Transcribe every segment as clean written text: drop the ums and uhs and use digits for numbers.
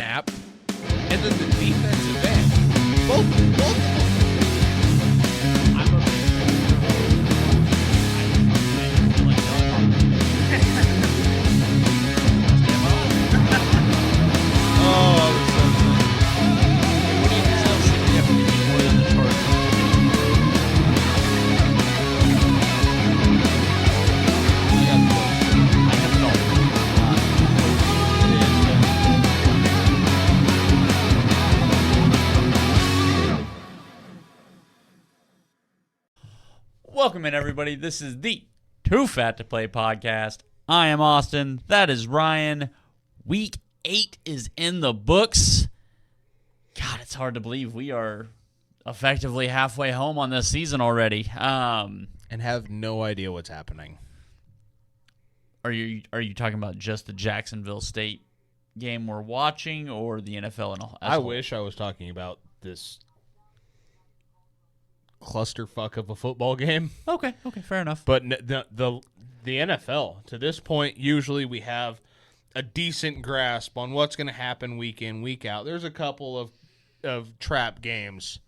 snap and then the defensive end. Both. Welcome in, everybody. This is the Too Fat to Play podcast. I am Austin. That is Ryan. Week 8 is in the books. God, it's hard to believe we are effectively halfway home on this season already. And have no idea what's happening. Are you talking about just the Jacksonville State game we're watching, or the NFL and all? I wish I was talking about this clusterfuck of a football game. Okay, fair enough. But the NFL, to this point, usually we have a decent grasp on what's going to happen week in, week out. There's a couple of trap games.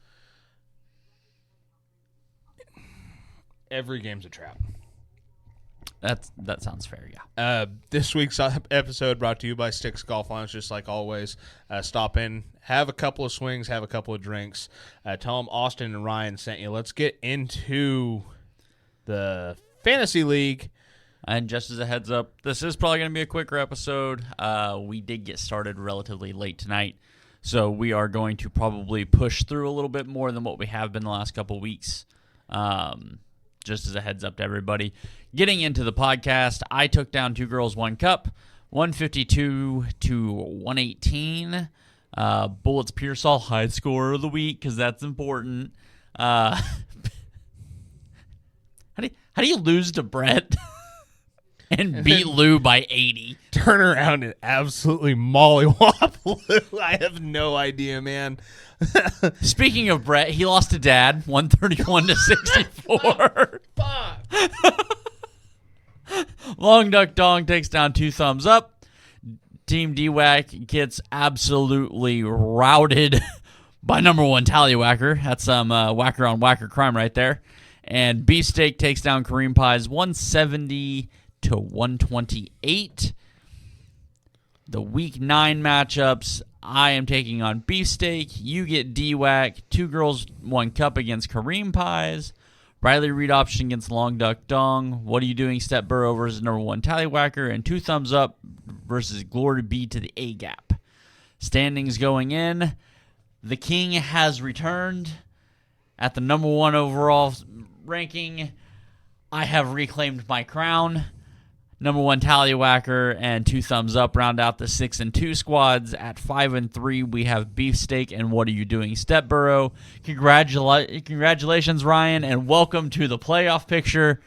Every game's a trap. That sounds fair, yeah. This week's episode brought to you by Sticks Golf Lounge, just like always. Stop in, have a couple of swings, have a couple of drinks. Tell them Austin and Ryan sent you. Let's get into the Fantasy League. And just as a heads up, this is probably going to be a quicker episode. We did get started relatively late tonight, so we are going to probably push through a little bit more than what we have been the last couple weeks. Just as a heads up to everybody. Getting into the podcast, I took down Two Girls, One Cup, 152 to 118. Bullets Pearsall, high scorer of the week, because that's important. How do you lose to Brett and beat Lou by 80? Turn around and absolutely mollywop Lou. I have no idea, man. Speaking of Brett, he lost to Dad, 131 to 64. Fuck. Long Duck Dong takes down Two Thumbs Up. Team DWAC gets absolutely routed by number one Tallywhacker. That's some whacker on whacker crime right there. And Beefsteak takes down Kareem Pies 170 to 128. The Week 9 matchups, I am taking on Beefsteak. You get DWAC. Two Girls, One Cup against Kareem Pies. Riley Reed option against Long Duck Dong. What are you doing? Step Burrow versus number one Tallywhacker. And Two Thumbs Up versus Glory Be to the A-Gap. Standings going in. The King has returned at the number one overall ranking. I have reclaimed my crown. Number one Tallywhacker and Two Thumbs Up round out the 6 and 2 squads. At 5 and 3, we have Beefsteak and What Are You Doing? Step Burrow. Congratulations, Ryan, and welcome to the playoff picture.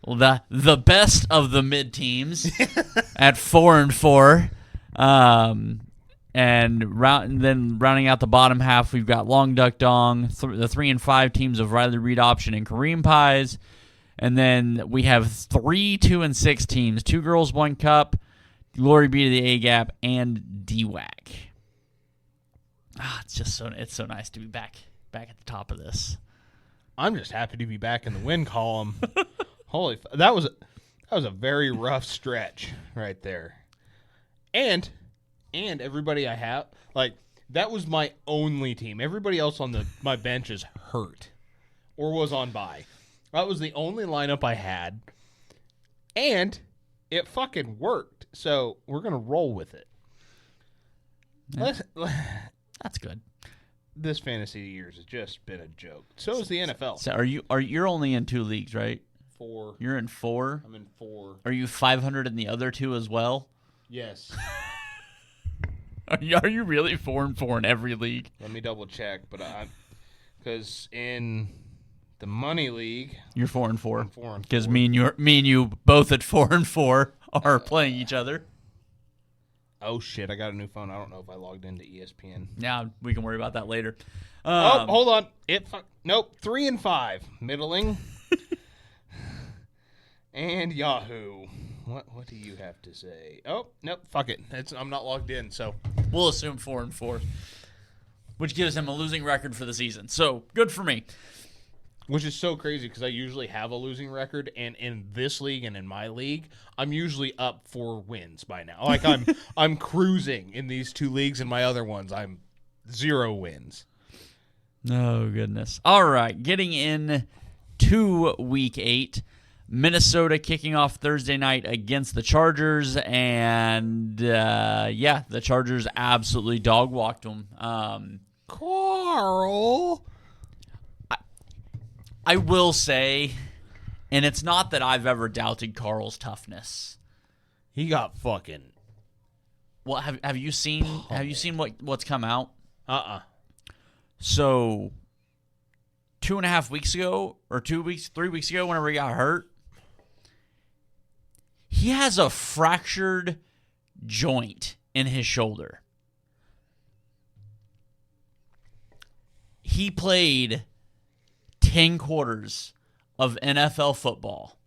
The best of the mid teams at 4 and 4. And then rounding out the bottom half, we've got Long Duck Dong, the 3 and 5 teams of Riley Reed Option and Kareem Pies. And then we have 3 2 and 6 teams: Two Girls, One Cup, Glory Be to the A-Gap, and DWAC. It's so nice to be back at the top of this. I'm just happy to be back in the win column. That was a very rough stretch right there. And everybody I have, that was my only team. Everybody else on my bench is hurt or was on bye. That was the only lineup I had, and it fucking worked. So we're gonna roll with it. Yeah. That's good. This fantasy years has just been a joke. So is the NFL. So you're only in 2 leagues, right? 4. You're in 4. I'm in 4. Are you 500 in the other 2 as well? Yes. Are you really 4 and 4 in every league? Let me double check, but because in the money league, you're 4 and 4. I'm 4 and 4. Because me and you both at 4 and 4 are playing each other. Oh shit! I got a new phone. I don't know if I logged into ESPN. Yeah, we can worry about that later. Hold on. Nope. 3 and 5, middling. And Yahoo. What do you have to say? Oh, nope, fuck it. I'm not logged in, so. We'll assume 4-4, which gives him a losing record for the season. So, good for me. Which is so crazy because I usually have a losing record, and in this league and in my league, I'm usually up 4 wins by now. Like I'm cruising in these 2 leagues, and my other ones I'm 0 wins. Oh, goodness. All right, getting in to Week 8. Minnesota kicking off Thursday night against the Chargers, and the Chargers absolutely dog-walked them. Carl! I will say, and it's not that I've ever doubted Carl's toughness. He got fucking... Well, have you seen what's come out? So 2.5 weeks ago, or 3 weeks ago, whenever he got hurt, he has a fractured joint in his shoulder. He played 10 quarters of NFL football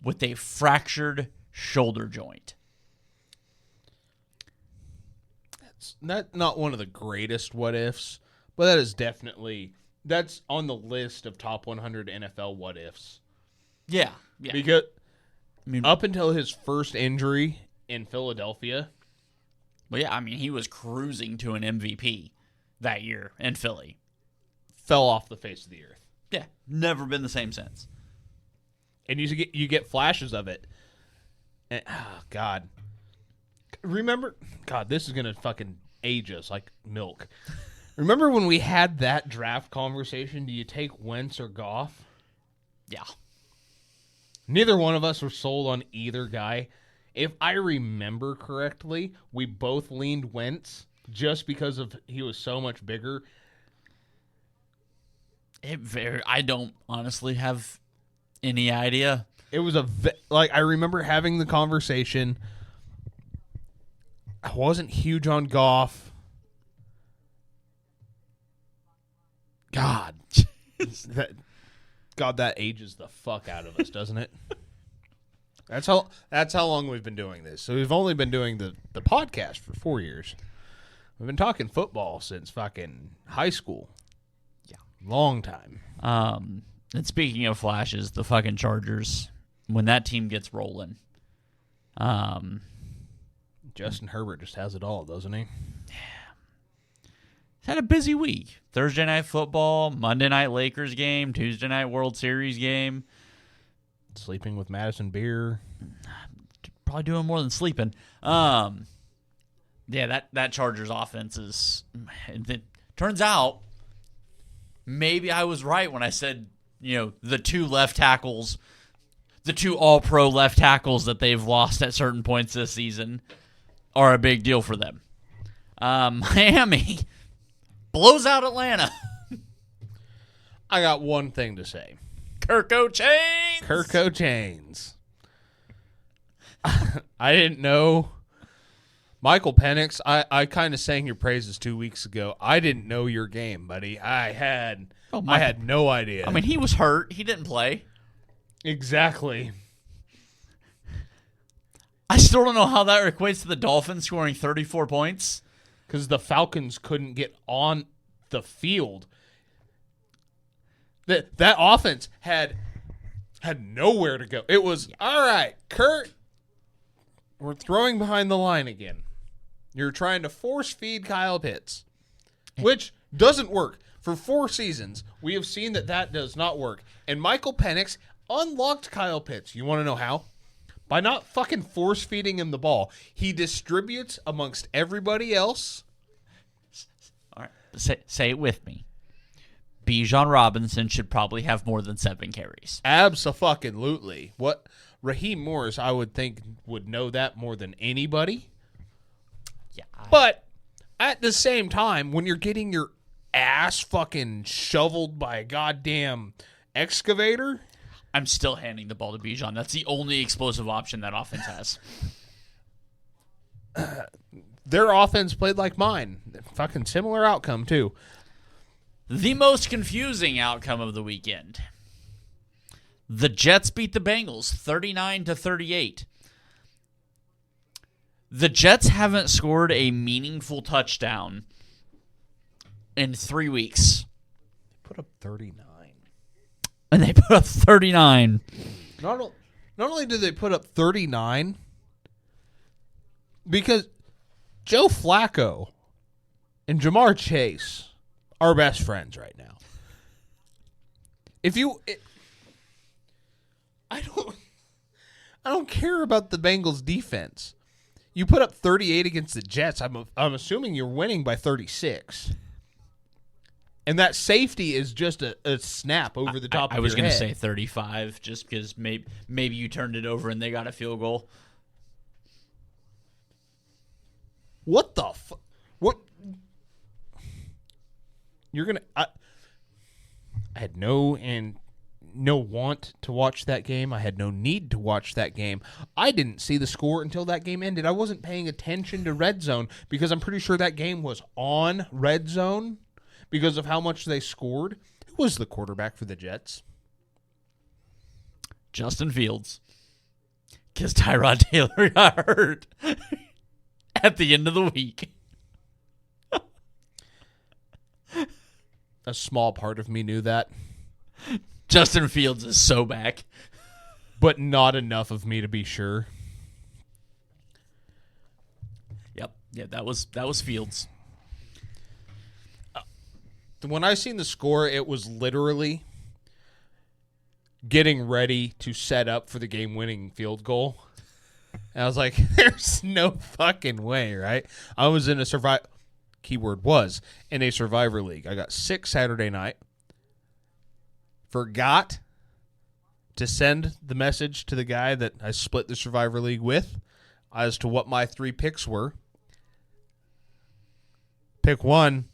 with a fractured shoulder joint. That's not one of the greatest what ifs, but that is definitely that's on the list of top 100 NFL what ifs. Yeah. Because up until his first injury in Philadelphia, he was cruising to an MVP that year in Philly. Fell off the face of the earth. Yeah, never been the same since. And you get flashes of it. And, God. Remember, God, this is going to fucking age us like milk. Remember when we had that draft conversation? Do you take Wentz or Goff? Yeah. Neither one of us were sold on either guy. If I remember correctly, we both leaned Wentz just because of he was so much bigger. I don't honestly have any idea. It was I remember having the conversation. I wasn't huge on Goff. God. that ages the fuck out of us, doesn't it? That's how long we've been doing this. So we've only been doing the podcast for 4 years. We've been talking football since fucking high school. Yeah. Long time. And speaking of flashes, the fucking Chargers, when that team gets rolling, Justin Herbert just has it all, doesn't he? He's had a busy week. Thursday night football, Monday night Lakers game, Tuesday night World Series game. Sleeping with Madison Beer. Probably doing more than sleeping. That Chargers offense is... It turns out, maybe I was right when I said, the 2 left tackles, the 2 all-pro left tackles that they've lost at certain points this season are a big deal for them. Miami blows out Atlanta. I got one thing to say. Kirko Chains. I didn't know. Michael Penix, I kind of sang your praises 2 weeks ago. I didn't know your game, buddy. I had no idea. I mean, he was hurt. He didn't play. Exactly. I still don't know how that equates to the Dolphins scoring 34 points. Because the Falcons couldn't get on the field. That offense had nowhere to go. It was, all right, Kurt, we're throwing behind the line again. You're trying to force feed Kyle Pitts, which doesn't work. For 4 seasons, we have seen that does not work. And Michael Penix unlocked Kyle Pitts. You want to know how? By not fucking force feeding him the ball. He distributes amongst everybody else. All right, say it with me. Bijan Robinson should probably have more than 7 carries. Abso-fucking-lutely. What Raheem Morris, I would think, would know that more than anybody. Yeah. But at the same time, when you're getting your ass fucking shoveled by a goddamn excavator, I'm still handing the ball to Bijan. That's the only explosive option that offense has. Their offense played like mine. Fucking similar outcome, too. The most confusing outcome of the weekend. The Jets beat the Bengals 39-38. The Jets haven't scored a meaningful touchdown in 3 weeks. They put up 39. And they put up 39. Not only did they put up 39, because Joe Flacco and Jamar Chase are best friends right now. I don't care about the Bengals defense. You put up 38 against the Jets. I'm assuming you're winning by 36. And that safety is just a snap over the top of your head. I was going to say 35 just because maybe you turned it over and they got a field goal. What the what? You're going to... I had no want to watch that game. I had no need to watch that game. I didn't see the score until that game ended. I wasn't paying attention to Red Zone because I'm pretty sure that game was on Red Zone because of how much they scored. Who was the quarterback for the Jets? Justin Fields. Because Tyrod Taylor got hurt at the end of the week. A small part of me knew that. Justin Fields is so back. But not enough of me to be sure. Yep. Yeah, that was Fields. When I seen the score, it was literally getting ready to set up for the game-winning field goal. And I was like, there's no fucking way, right? I was in a keyword was, in a Survivor League. I got sick Saturday night. Forgot to send the message to the guy that I split the Survivor League with as to what my 3 picks were. Pick 1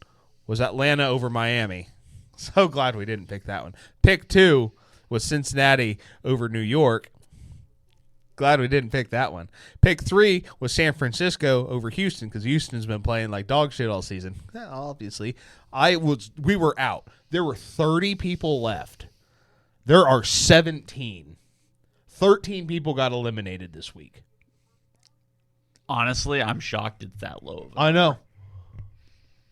was Atlanta over Miami. So glad we didn't pick that one. Pick 2 was Cincinnati over New York. Glad we didn't pick that one. Pick 3 was San Francisco over Houston because Houston's been playing like dog shit all season. Obviously. We were out. There were 30 people left. There are 17. 13 people got eliminated this week. Honestly, I'm shocked it's that low. I know.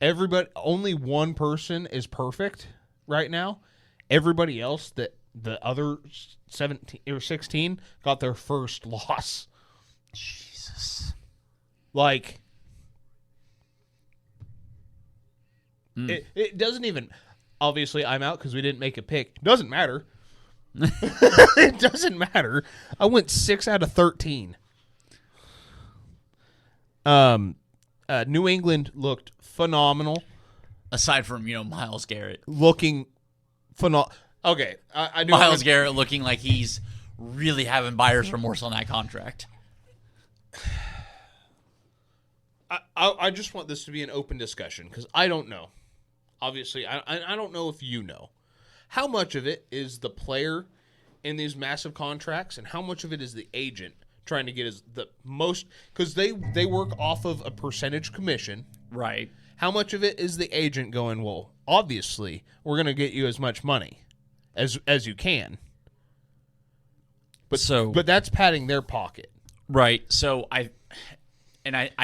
Only one person is perfect right now. Everybody else, the other 17 or 16, got their first loss. Jesus. Like, it doesn't even... Obviously, I'm out because we didn't make a pick. Doesn't matter. It doesn't matter. I went 6 out of 13. New England looked phenomenal. Aside from, Myles Garrett. Looking phenomenal. Okay, I knew Myles Garrett looking like he's really having buyer's remorse on that contract. I just want this to be an open discussion because I don't know. Obviously, I don't know if you know. How much of it is the player in these massive contracts and how much of it is the agent trying to get the most? Because they work off of a percentage commission. Right. How much of it is the agent going, well, obviously, we're going to get you as much money as you can. But that's padding their pocket. Right. So I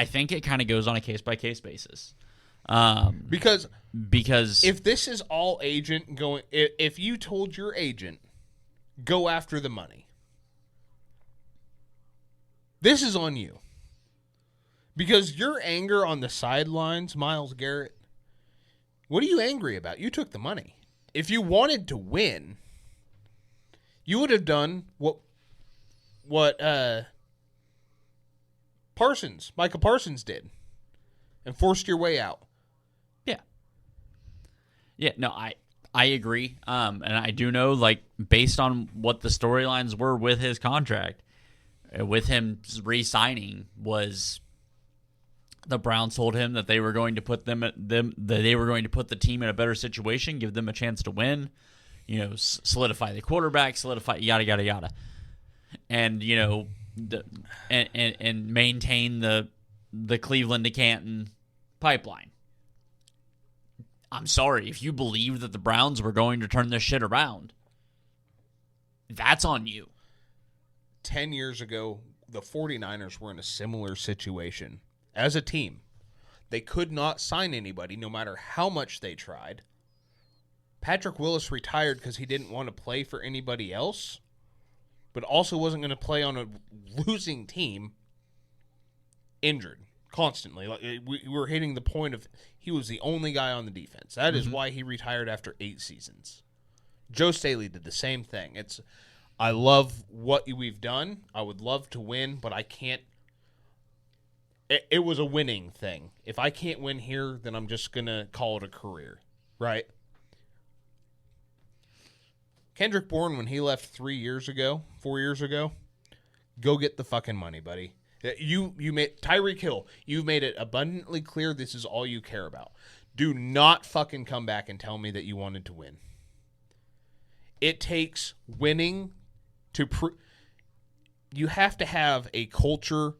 think it kind of goes on a case-by-case basis. Because if this is all agent going, if you told your agent, go after the money, this is on you. Because your anger on the sidelines, Myles Garrett, what are you angry about? You took the money. If you wanted to win, you would have done what Michael Parsons did and forced your way out. Yeah, no, I agree. And I do know, like, based on what the storylines were with his contract, with him re-signing, was the Browns told him that they were going to put the team in a better situation, give them a chance to win, solidify the quarterback, solidify yada yada yada, and and maintain the Cleveland to Canton pipeline. I'm sorry, if you believe that the Browns were going to turn this shit around, That's on you. 10 years ago, the 49ers were in a similar situation as a team. They could not sign anybody no matter how much they tried. Patrick Willis retired because he didn't want to play for anybody else, but also wasn't going to play on a losing team, injured constantly. Like, we were hitting the point of he was the only guy on the defense. That is why he retired after 8 seasons. Joe Staley did the same thing. I love what we've done. I would love to win, but I can't. It was a winning thing. If I can't win here, then I'm just going to call it a career, right? Kendrick Bourne, when he left 4 years ago, go get the fucking money, buddy. You made Tyreek Hill. You've made it abundantly clear this is all you care about. Do not fucking come back and tell me that you wanted to win. It takes winning to you have to have a culture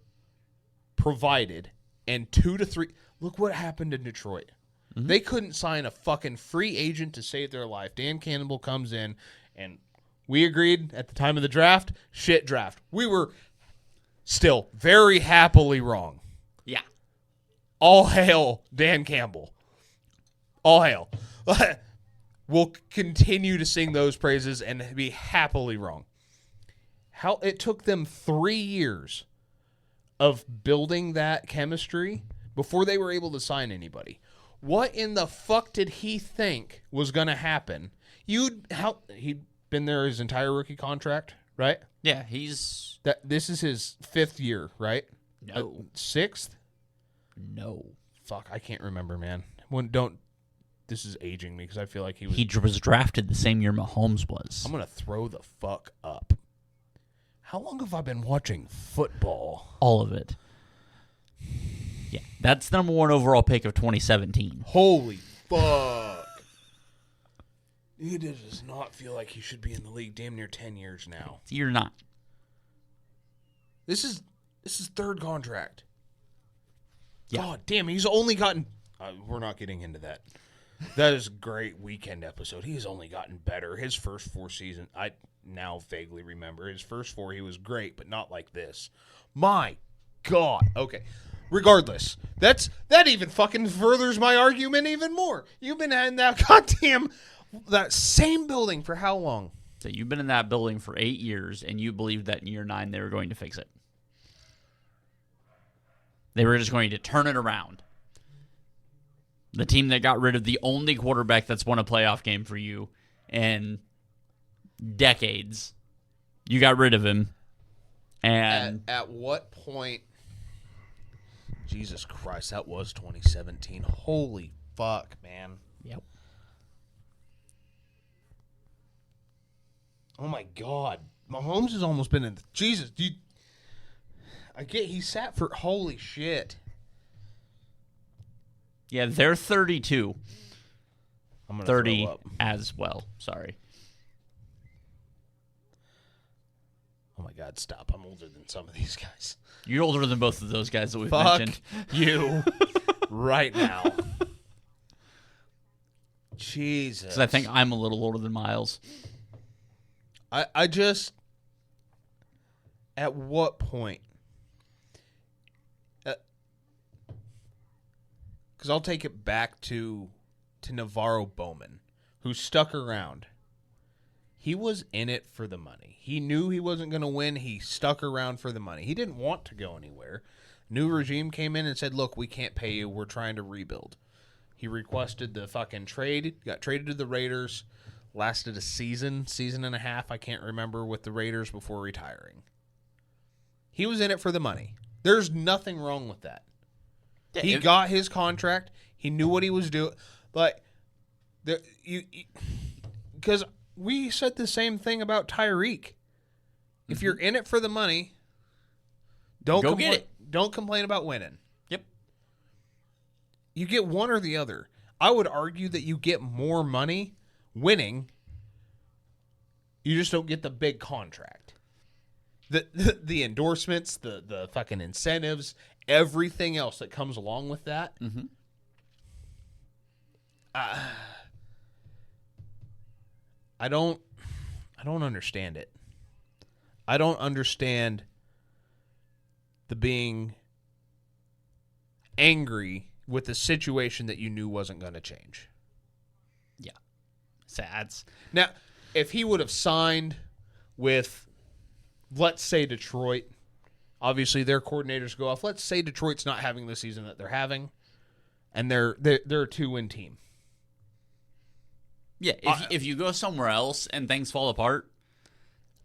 provided, and 2 to 3. Look what happened in Detroit. Mm-hmm. They couldn't sign a fucking free agent to save their life. Dan Campbell comes in, and we agreed at the time of the draft, shit draft. We were still very happily wrong. Yeah. All hail Dan Campbell. All hail. We'll continue to sing those praises and be happily wrong. How it took them 3 years of building that chemistry before they were able to sign anybody. What in the fuck did he think was going to happen? He'd been there his entire rookie contract, right? Yeah, this is his 5th year, right? No. 6th? No. Fuck, I can't remember, man. This is aging me because I feel like he was drafted the same year Mahomes was. I'm going to throw the fuck up. How long have I been watching football? All of it. Yeah, that's the number 1 overall pick of 2017. Holy fuck. It does not feel like he should be in the league damn near 10 years now. You're not. This is 3rd contract. Yeah. God damn, he's only gotten... we're not getting into that. That is a great weekend episode. He's only gotten better. His first 4 seasons, I now vaguely remember. His first 4, he was great, but not like this. My God. Okay. Regardless, that even fucking furthers my argument even more. You've been in that same building for how long? So you've been in that building for 8 years, and you believed that in year 9 they were going to fix it. They were just going to turn it around. The team that got rid of the only quarterback that's won a playoff game for you in decades. You got rid of him. And at what point... Jesus Christ, that was 2017. Holy fuck, man. Yep. Oh my God. Mahomes has almost been in... Jesus, dude. He sat for... Holy shit. Yeah, they're 32. I'm gonna 30 throw up. as well. Sorry. Oh my God, stop. I'm older than some of these guys. You're older than both of those guys that we've Fuck mentioned. you right now. Jesus. Because I think I'm a little older than Miles. I just... At what point? Because I'll take it back to Navarro Bowman, who stuck around. He was in it for the money. He knew he wasn't going to win. He stuck around for the money. He didn't want to go anywhere. New regime came in and said, look, we can't pay you. We're trying to rebuild. He requested the fucking trade, got traded to the Raiders, lasted a season and a half, I can't remember, with the Raiders before retiring. He was in it for the money. There's nothing wrong with that. He got his contract. He knew what he was doing. But because we said the same thing about Tyreek. If you're in it for the money, don't get it. Don't complain about winning. Yep. You get one or the other. I would argue that you get more money winning. You just don't get the big contract. The endorsements, the fucking incentives, everything else that comes along with that. Mm-hmm. I don't I don't understand it. I don't understand the being angry with a situation that you knew wasn't going to change. Yeah. Sad. Now, if he would have signed with, let's say, Detroit, obviously their coordinators go off. Let's say Detroit's not having the season that they're having, and they're a 2-win team. Yeah, if you go somewhere else and things fall apart,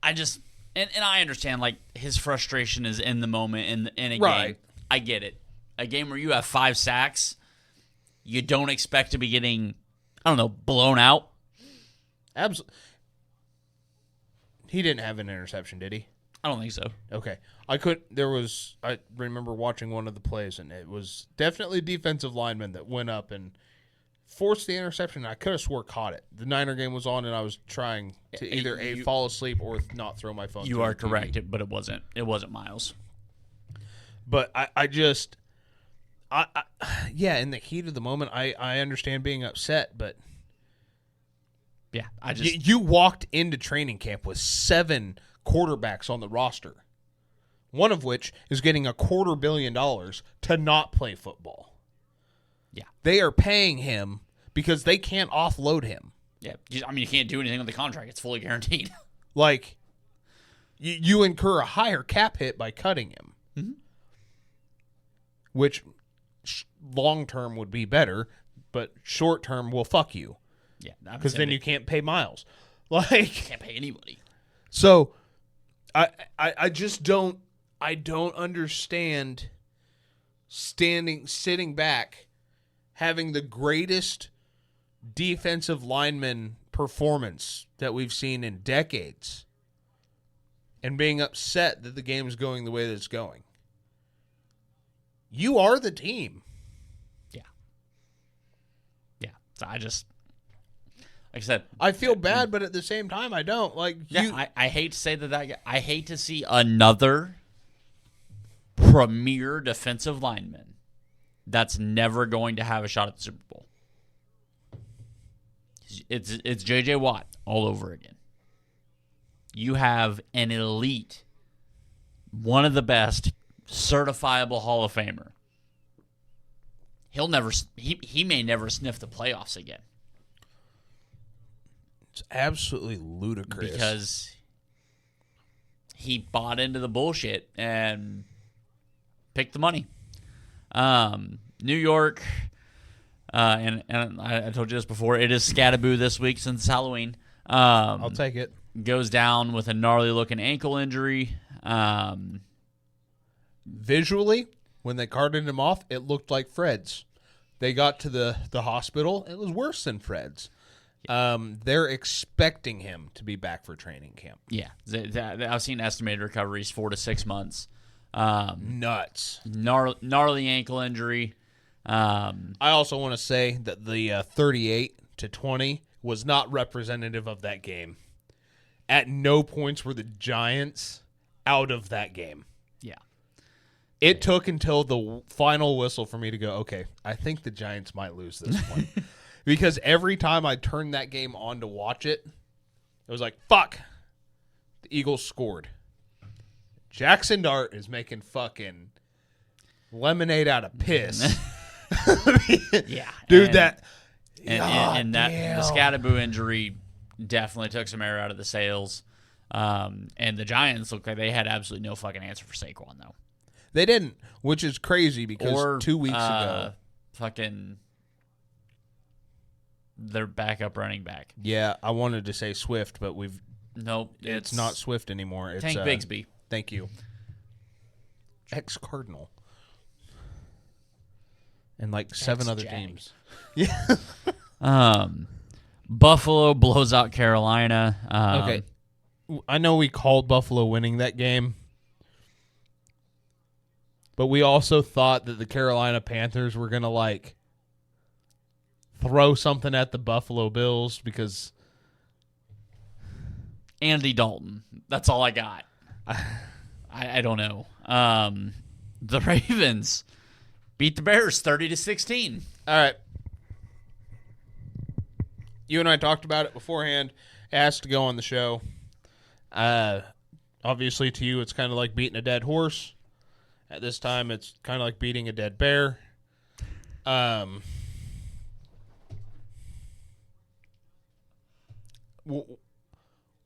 I just and I understand like his frustration is in the moment in a game. I get it. A game where you have 5 sacks, you don't expect to be getting, I don't know, blown out. Absolutely. He didn't have an interception, did he? I don't think so. Okay. I remember watching one of the plays, and it was definitely a defensive lineman that went up and forced the interception. I could have swore caught it. The Niner game was on, and I was trying to either fall asleep or not throw my phone. You are correct, but it wasn't Miles. But I in the heat of the moment, I understand being upset, but yeah, you walked into training camp with 7 quarterbacks on the roster, one of which is getting $250 million to not play football. Yeah. They are paying him because they can't offload him. Yeah. I mean, you can't do anything with the contract. It's fully guaranteed. Like, you incur a higher cap hit by cutting him, which long-term would be better, but short-term will fuck you. Yeah. Because then you can't pay Miles. Like, can't pay anybody. So, I just don't understand sitting back, having the greatest defensive lineman performance that we've seen in decades, and being upset that the game is going the way that it's going. You are the team. Yeah. Yeah. So like I said, I feel bad, but at the same time, I don't. I hate to say that I hate to see another premier defensive lineman that's never going to have a shot at the Super Bowl. It's J.J. Watt all over again. You have an elite, one of the best, certifiable Hall of Famer. He may never sniff the playoffs again. It's absolutely ludicrous. Because he bought into the bullshit and picked the money. New York, and I told you this before, it is Scattaboo this week since it's Halloween. I'll take it. Goes down with a gnarly-looking ankle injury. Visually, when they carted him off, it looked like Fred's. They got to the hospital. It was worse than Fred's. They're expecting him to be back for training camp. Yeah. I've seen estimated recoveries 4 to 6 months. Nuts. Gnarly ankle injury. I also want to say that the 38-20 was not representative of that game. At no points were the Giants out of that game. Yeah. It took until the final whistle for me to go, okay, I think the Giants might lose this one. Because every time I turned that game on to watch it, it was like, fuck, the Eagles scored. Jackson Dart is making fucking lemonade out of piss. Yeah. Dude, the Scattaboo injury definitely took some air out of the sails. And the Giants looked like they had absolutely no fucking answer for Saquon, though. They didn't, which is crazy because 2 weeks ago. Fucking their backup running back. Yeah, I wanted to say Swift, but Nope. It's not Swift anymore. It's Tank Bigsby. Thank you. Ex-Cardinal. And like 7 other teams. Yeah. Buffalo blows out Carolina. Okay. I know we called Buffalo winning that game, but we also thought that the Carolina Panthers were going to throw something at the Buffalo Bills because Andy Dalton. That's all I got. I don't know. The Ravens beat the Bears 30-16. All right. You and I talked about it beforehand. Asked to go on the show. Obviously, to you, it's kind of like beating a dead horse. At this time, it's kind of like beating a dead bear.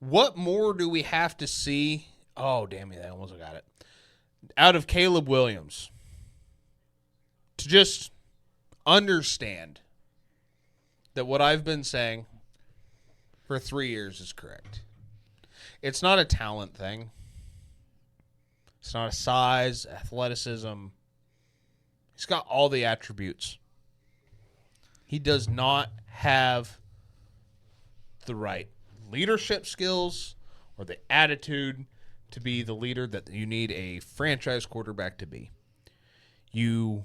What more do we have to see? Oh, damn it, I almost got it. Out of Caleb Williams. To just understand that what I've been saying for 3 years is correct. It's not a talent thing. It's not a size, athleticism. He's got all the attributes. He does not have the right leadership skills or the attitude to be the leader that you need a franchise quarterback to be. You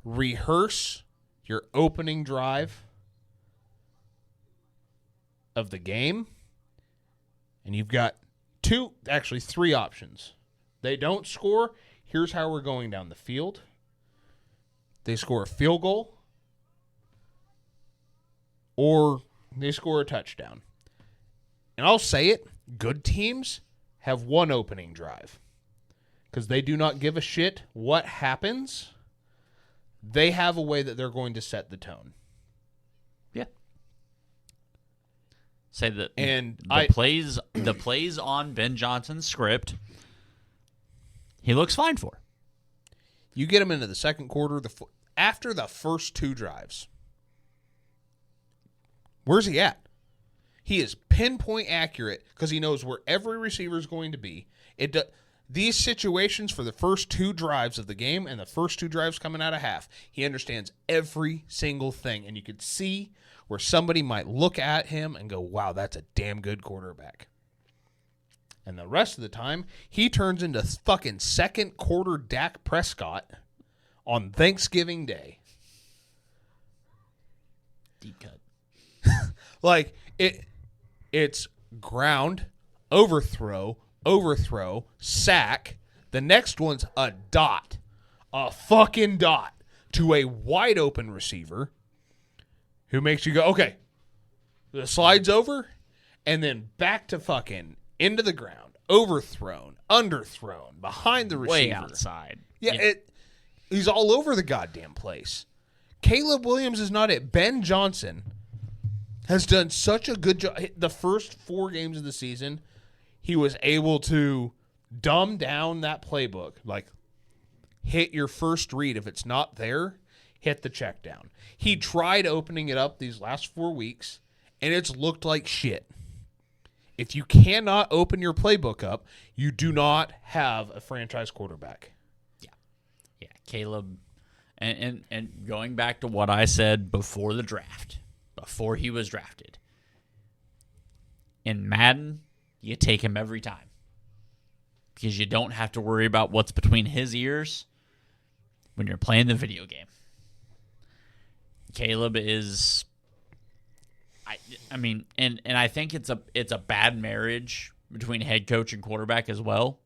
rehearse your opening drive of the game, and you've got three options. They don't score. Here's how we're going down the field. They score a field goal, or they score a touchdown. And I'll say it, good teams have one opening drive because they do not give a shit what happens. They have a way that they're going to set the tone. Yeah. Say that and the plays on Ben Johnson's script, he looks fine for. You get him into the second quarter, after the first two drives. Where's he at? He is pinpoint accurate because he knows where every receiver is going to be. These situations for the first two drives of the game and the first two drives coming out of half, he understands every single thing. And you could see where somebody might look at him and go, wow, that's a damn good quarterback. And the rest of the time, he turns into fucking second quarter Dak Prescott on Thanksgiving Day. Deep cut. Like, it's ground, overthrow, sack. The next one's a dot. A fucking dot to a wide open receiver who makes you go, okay, the slide's over, and then back to fucking into the ground, overthrown, underthrown, behind the receiver. Way outside. Yeah. He's all over the goddamn place. Caleb Williams is not it. Ben Johnson has done such a good job. The first 4 games of the season, he was able to dumb down that playbook. Like, hit your first read. If it's not there, hit the check down. He tried opening it up these last 4 weeks, and it's looked like shit. If you cannot open your playbook up, you do not have a franchise quarterback. Yeah, Caleb, and going back to what I said before the draft, before he was drafted, in Madden, you take him every time because you don't have to worry about what's between his ears when you're playing the video game. Caleb is, I mean, and I think it's a bad marriage between head coach and quarterback as well.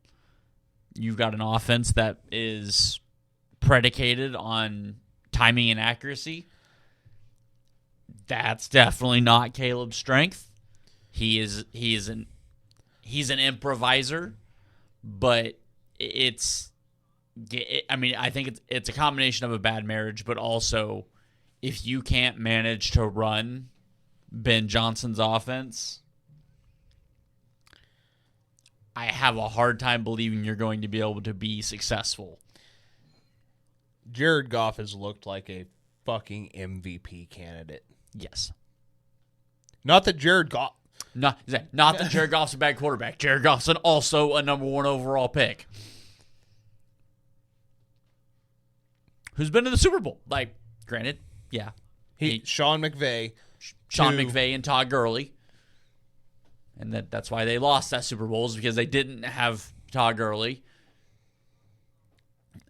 You've got an offense that is predicated on timing and accuracy. That's definitely not Caleb's strength. He's an improviser, but I think it's a combination of a bad marriage, but also if you can't manage to run Ben Johnson's offense, I have a hard time believing you're going to be able to be successful. Jared Goff has looked like a fucking MVP candidate. Yes. Not that Jared Goff... Not that Jared Goff's a bad quarterback. Jared Goff's also a number 1 overall pick. Who's been to the Super Bowl. Like, granted, yeah. Sean McVay. Sean McVay and Todd Gurley. And that's why they lost that Super Bowl, is because they didn't have Todd Gurley.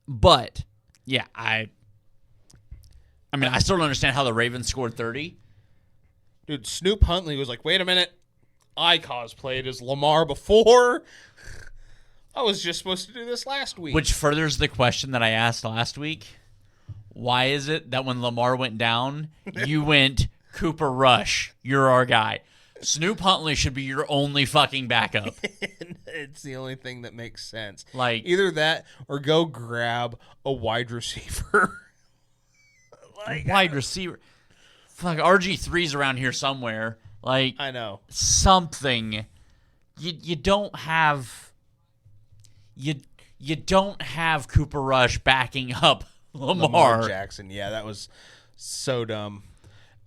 But, yeah, I still don't understand how the Ravens scored 30. Dude, Snoop Huntley was like, wait a minute. I cosplayed as Lamar before. I was just supposed to do this last week. Which furthers the question that I asked last week. Why is it that when Lamar went down, you went, Cooper Rush, you're our guy? Snoop Huntley should be your only fucking backup. It's the only thing that makes sense. Like, Either that or go grab a wide receiver. wide receiver. Fuck, RG3's around here somewhere. Like, I know. something. You don't have... You don't have Cooper Rush backing up Lamar. Jackson. Yeah, that was so dumb.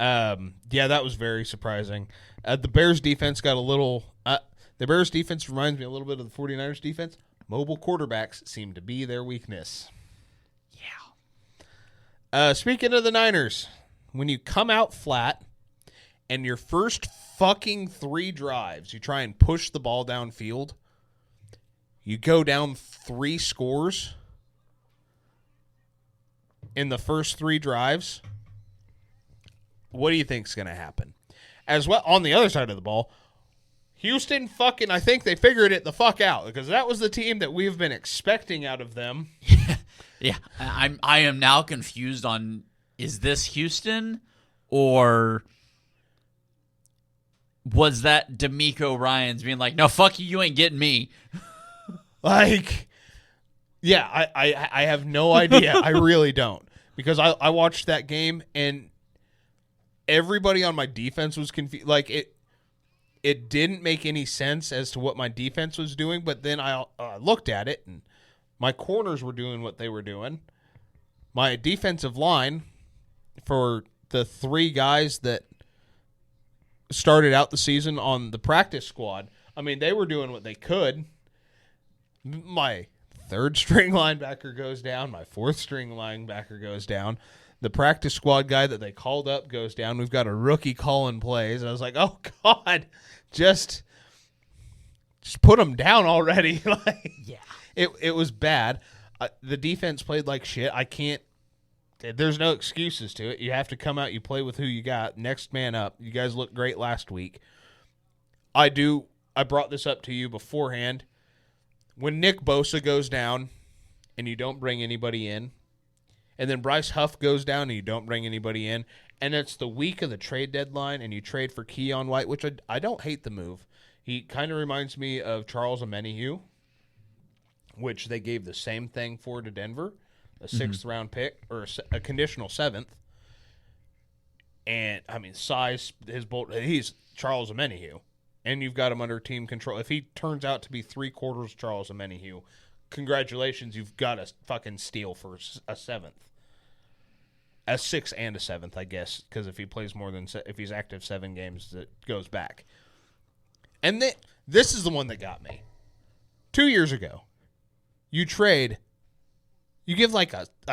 Yeah, that was very surprising. The Bears defense got a little... the Bears defense reminds me a little bit of the 49ers defense. Mobile quarterbacks seem to be their weakness. Yeah. Speaking of the Niners, when you come out flat and your first fucking 3 drives, you try and push the ball downfield, you go down 3 scores in the first 3 drives, what do you think's going to happen? As well, on the other side of the ball, Houston fucking, I think they figured it the fuck out, because that was the team that we've been expecting out of them. Yeah. I am now confused on, is this Houston or was that D'Amico Ryans being like, no, fuck you, you ain't getting me? Like, yeah, I have no idea. I really don't. Because I watched that game and everybody on my defense was confused. Like, it didn't make any sense as to what my defense was doing, but then I looked at it and my corners were doing what they were doing. My defensive line, for the 3 guys that started out the season on the practice squad, I mean, they were doing what they could. My 3rd string linebacker goes down. My 4th string linebacker goes down. The practice squad guy that they called up goes down. We've got a rookie calling plays. I was like, oh, God, just put them down already. Like, Yeah. It was bad. The defense played like shit. There's no excuses to it. You have to come out. You play with who you got. Next man up. You guys looked great last week. I brought this up to you beforehand. When Nick Bosa goes down and you don't bring anybody in, and then Bryce Huff goes down and you don't bring anybody in, and it's the week of the trade deadline and you trade for Keon White, which I don't hate the move. He kind of reminds me of Charles Omenihu, which they gave the same thing for to Denver, a 6th round pick, or a conditional 7th. And, I mean, size, he's Charles Omenihu. And you've got him under team control. If he turns out to be 3/4 Charles Omenihu, congratulations, you've got a fucking steal for a 7th. A 6th and a 7th, I guess, because if he plays if he's active 7 games, it goes back. And this is the one that got me. 2 years ago, you give I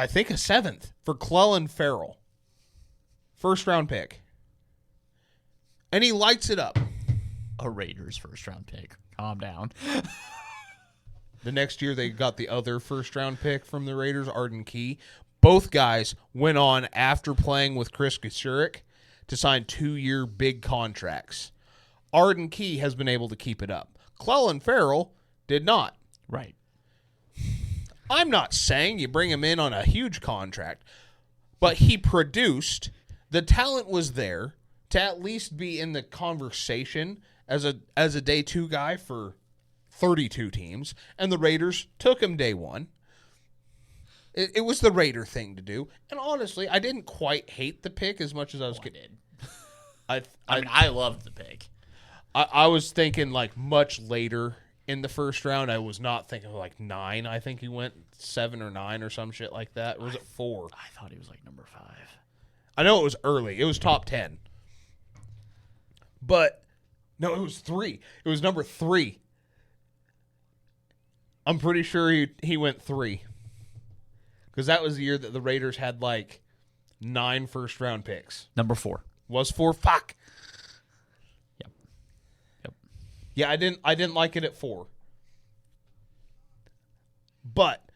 think a 7th for Clelin Ferrell. 1st round pick. And he lights it up. A Raiders 1st round pick. Calm down. The next year they got the other 1st round pick from the Raiders, Arden Key. Both guys went on after playing with Chris Kasurik to sign 2-year big contracts. Arden Key has been able to keep it up. Clelin Ferrell did not. Right. I'm not saying you bring him in on a huge contract, but he produced. The talent was there to at least be in the conversation as a day 2 guy for 32 teams, and the Raiders took him day 1. It was the Raider thing to do, and honestly, I didn't quite hate the pick as much as I was getting. I mean, I loved the pick. I was thinking like much later in the 1st round. I was not thinking like 9. I think he went 7 or 9 or some shit like that. Or was it 4? I thought he was like number 5. I know it was early. It was top 10. But no, it was 3. It was number 3. I'm pretty sure he went 3. Because that was the year that the Raiders had like 9 1st round picks. Number 4. Was 4? Fuck. Yep. Yeah, I didn't like it at 4. But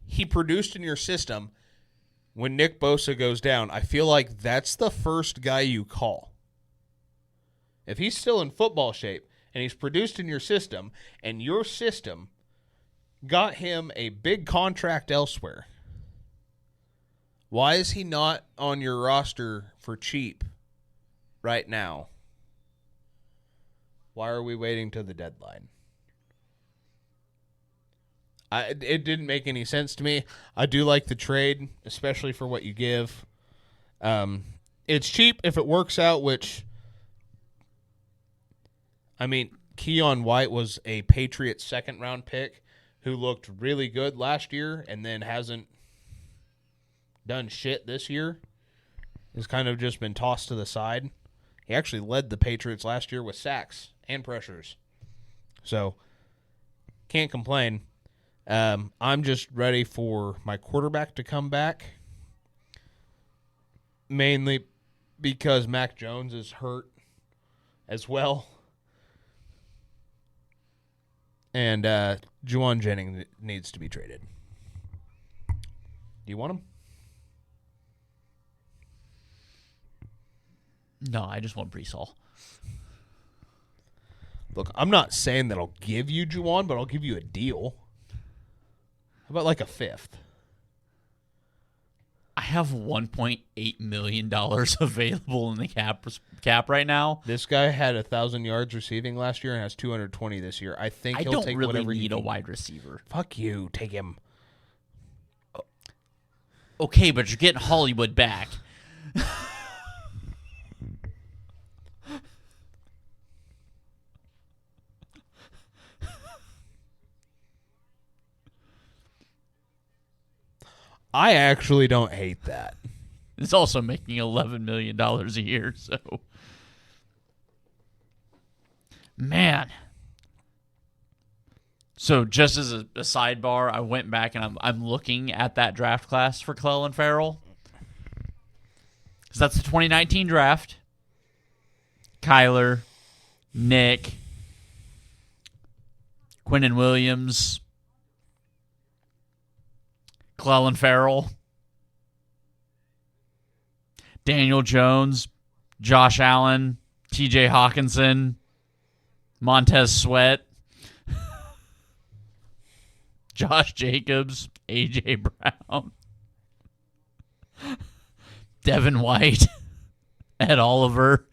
he produced in your system. When Nick Bosa goes down, I feel like that's the first guy you call. If he's still in football shape and he's produced in your system, and your system got him a big contract elsewhere, why is he not on your roster for cheap right now? Why are we waiting to the deadline? It didn't make any sense to me. I do like the trade, especially for what you give. It's cheap if it works out, which, I mean, Keon White was a Patriots second-round pick who looked really good last year and then hasn't done shit this year. He's kind of just been tossed to the side. He actually led the Patriots last year with sacks and pressures. So, can't complain. I'm just ready for my quarterback to come back. Mainly because Mac Jones is hurt as well. And Juwan Jennings needs to be traded. Do you want him? No, I just want Brees Hall. Look, I'm not saying that I'll give you Juwan, but I'll give you a deal. How about like a fifth? I have $1.8 million available in the cap right now. This guy had 1,000 yards receiving last year and has 220 this year. I think he'll take really whatever need a wide receiver. Fuck you. Take him. Okay, but you're getting Hollywood back. I actually don't hate that. It's also making $11 million a year, so. Man. So just as a sidebar, I went back and I'm looking at that draft class for Clelin Ferrell. Because that's the 2019 draft. Kyler, Nick, Quinnen Williams, Clelin Ferrell, Daniel Jones, Josh Allen, TJ Hawkinson, Montez Sweat, Josh Jacobs, AJ Brown, Devin White, Ed Oliver,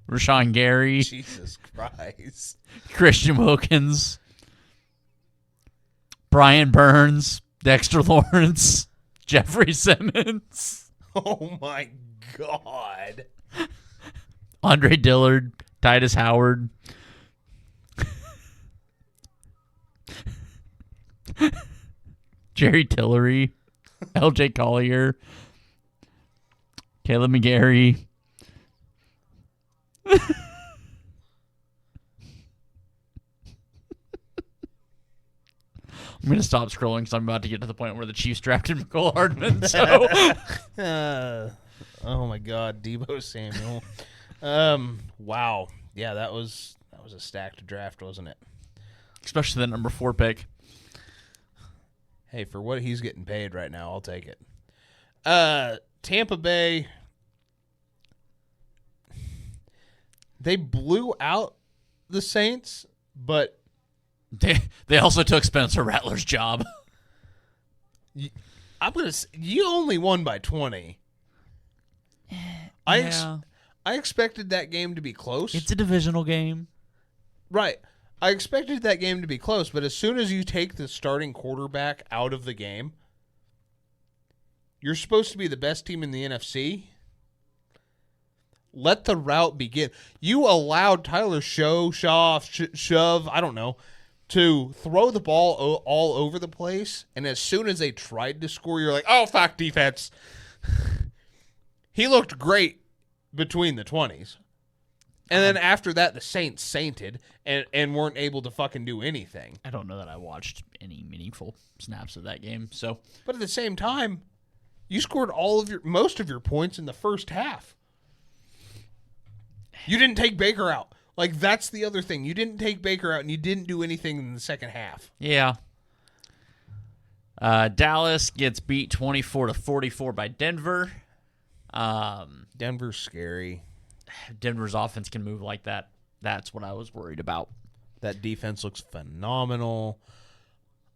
Rashawn Gary, Jesus Christ, Christian Wilkins, Brian Burns, Dexter Lawrence, Jeffrey Simmons, Oh my God. Andre Dillard, Titus Howard, Jerry Tillery, LJ Collier, Caleb McGarry. I'm going to stop scrolling because I'm about to get to the point where the Chiefs drafted McCole Hardman. So, oh my God, Deebo Samuel. Wow. Yeah, that was a stacked draft, wasn't it? especially the number 4 pick. Hey, for what he's getting paid right now, I'll take it. Tampa Bay, they blew out the Saints, but They also took Spencer Rattler's job. you only won by 20. I expected that game to be close. It's a divisional game. Right. I expected that game to be close, but as soon as you take the starting quarterback out of the game, you're supposed to be the best team in the NFC. Let the route begin. You allowed Tyler Shove, I don't know, to throw the ball all over the place, and as soon as they tried to score, you're like, oh, fuck, defense. He looked great between the 20s. And then after that, the Saints sainted and weren't able to fucking do anything. I don't know that I watched any meaningful snaps of that game. So, but at the same time, you scored most of your points in the first half. You didn't take Baker out. Like, that's the other thing. You didn't take Baker out, and you didn't do anything in the second half. yeah. Dallas gets beat 24-44 by Denver. Denver's scary. Denver's offense can move like that. That's what I was worried about. That defense looks phenomenal.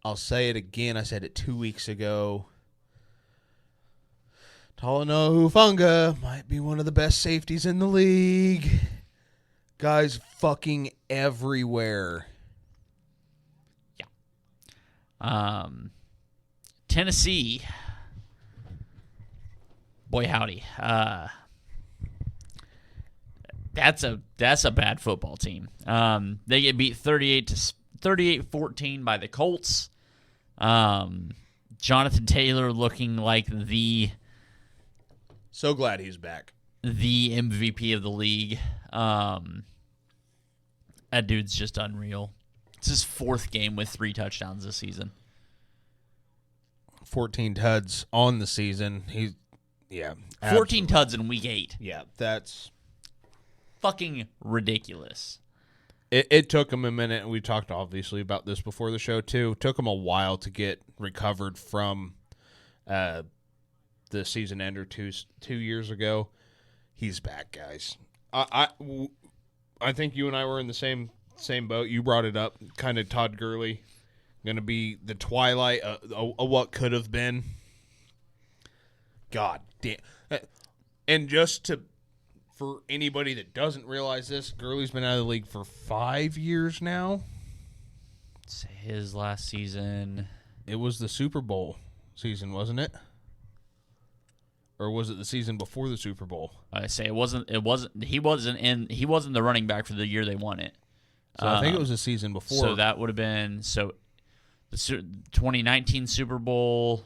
I'll say it again. I said it 2 weeks ago. Talanoa Hufanga might be one of the best safeties in the league. Guys fucking everywhere. Tennessee. Boy, howdy. That's a bad football team. They get beat 38-14 by the Colts. Jonathan Taylor looking like the So glad he's back. MVP of the league. That dude's just unreal. It's his 4th game with 3 touchdowns this season. 14 tuds on the season. 14 tuds in week 8. Yeah, that's Fucking ridiculous. It took him a minute, and we talked obviously about this before the show too. It took him a while to get recovered from the season ender 2 years ago. He's back, guys. I think you and I were in the same boat. You brought it up. Kind of Todd Gurley going to be the twilight of what could have been. God damn. And just for anybody that doesn't realize this, Gurley's been out of the league for 5 years now. It's his last season. It was the Super Bowl season, wasn't it? Or was it the season before the Super Bowl? I say it wasn't. He wasn't the running back for the year they won it. So I think it was the season before. So that would have been the 2019 Super Bowl.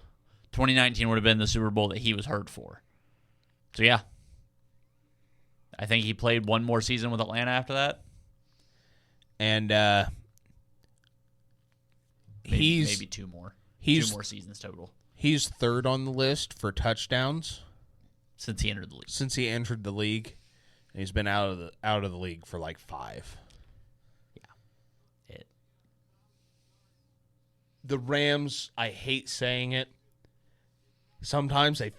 2019 would have been the Super Bowl that he was hurt for. So yeah, I think he played one more season with Atlanta after that. And maybe 2 more. 2 more seasons total. He's 3rd on the list for touchdowns since he entered the league. And he's been out of the league for like 5. Yeah. The Rams, I hate saying it. Sometimes the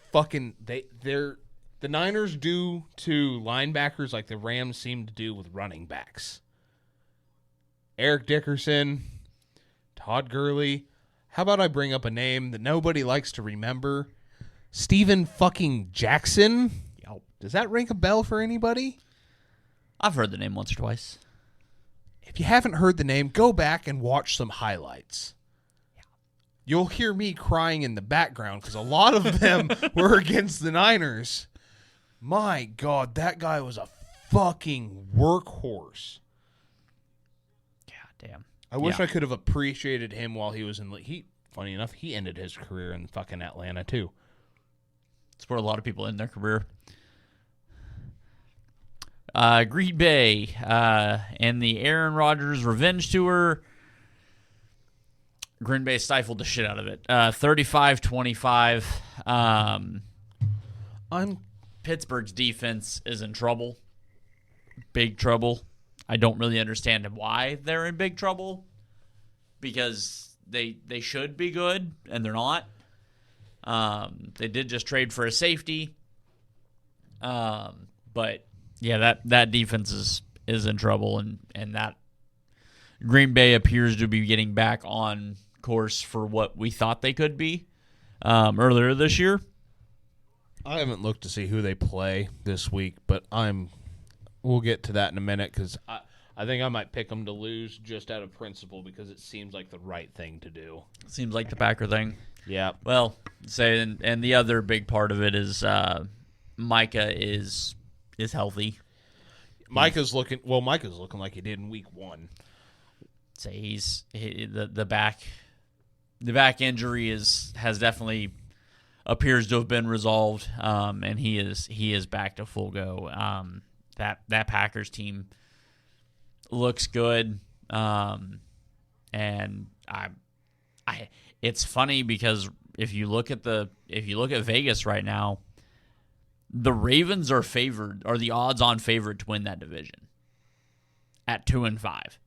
Niners do to linebackers like the Rams seem to do with running backs. Eric Dickerson, Todd Gurley. How about I bring up a name that nobody likes to remember? Steven fucking Jackson. Yep. Does that ring a bell for anybody? I've heard the name once or twice. If you haven't heard the name, go back and watch some highlights. Yeah. You'll hear me crying in the background because a lot of them were against the Niners. My God, that guy was a fucking workhorse. God damn. I wish I could have appreciated him while he was in the funny enough, he ended his career in fucking Atlanta too. It's where a lot of people end their career. Green Bay and the Aaron Rodgers revenge tour. Green Bay stifled the shit out of it. 35-25. Pittsburgh's defense is in trouble. Big trouble. I don't really understand why they're in big trouble, because they should be good, and they're not. They did just trade for a safety. But, yeah, that defense is in trouble, and that Green Bay appears to be getting back on course for what we thought they could be earlier this year. I haven't looked to see who they play this week, but we'll get to that in a minute because I think I might pick them to lose just out of principle because it seems like the right thing to do. Seems like the Packer thing. Yeah. Well, and the other big part of it is Micah is healthy. Micah's looking like he did in week 1. Say the back injury has definitely appears to have been resolved, and he is back to full go. That Packers team looks good, and it's funny because if you look at Vegas right now, the Ravens are the odds-on favorite to win that division at 2-5.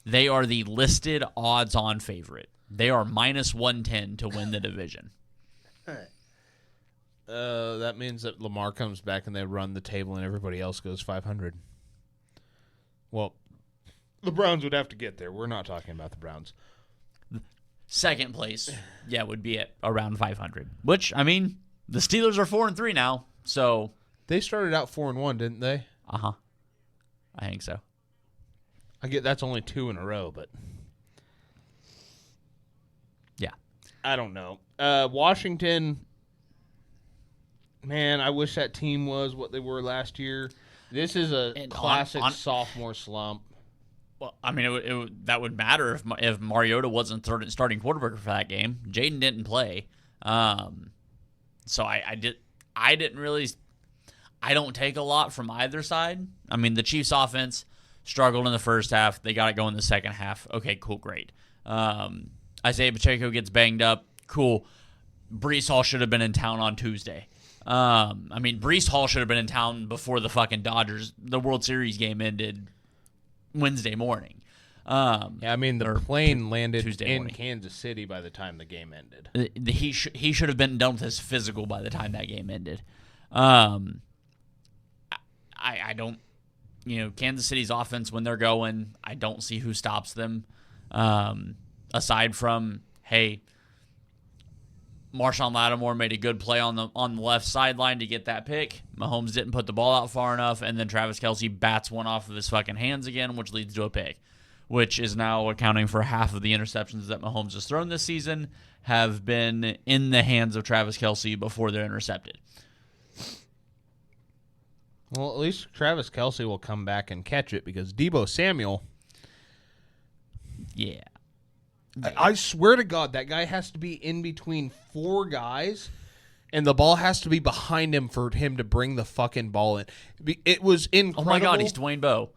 They are the listed odds-on favorite. They are -110 to win the division. That means that Lamar comes back and they run the table and everybody else goes 500. Well, the Browns would have to get there. We're not talking about the Browns. Second place, would be at around 500. Which, I mean, the Steelers are 4-3 now, so They started out 4-1, didn't they? I think so. I get that's only 2 in a row, but Yeah. I don't know. Washington, man, I wish that team was what they were last year. This is a classic sophomore slump. Well, I mean, that would matter if Mariota wasn't starting quarterback for that game. Jaden didn't play, so I didn't really. I don't take a lot from either side. I mean, the Chiefs' offense struggled in the first half. They got it going in the second half. Okay, cool, great. Isaiah Pacheco gets banged up. Cool. Breece Hall should have been in town on Tuesday. I mean, Breece Hall should have been in town before the fucking the World Series game ended Wednesday morning. Yeah, I mean, the plane landed Tuesday in morning. Kansas City by the time the game ended. He should have been done with his physical by the time that game ended. I don't, Kansas City's offense, when they're going, I don't see who stops them. Aside from, hey, Marshawn Lattimore made a good play on the left sideline to get that pick. Mahomes didn't put the ball out far enough, and then Travis Kelce bats one off of his fucking hands again, which leads to a pick, which is now accounting for half of the interceptions that Mahomes has thrown this season have been in the hands of Travis Kelce before they're intercepted. Well, at least Travis Kelce will come back and catch it because Deebo Samuel. Yeah. I swear to God, that guy has to be in between 4 guys, and the ball has to be behind him for him to bring the fucking ball in. It was incredible. Oh my God, he's Dwayne Bowe.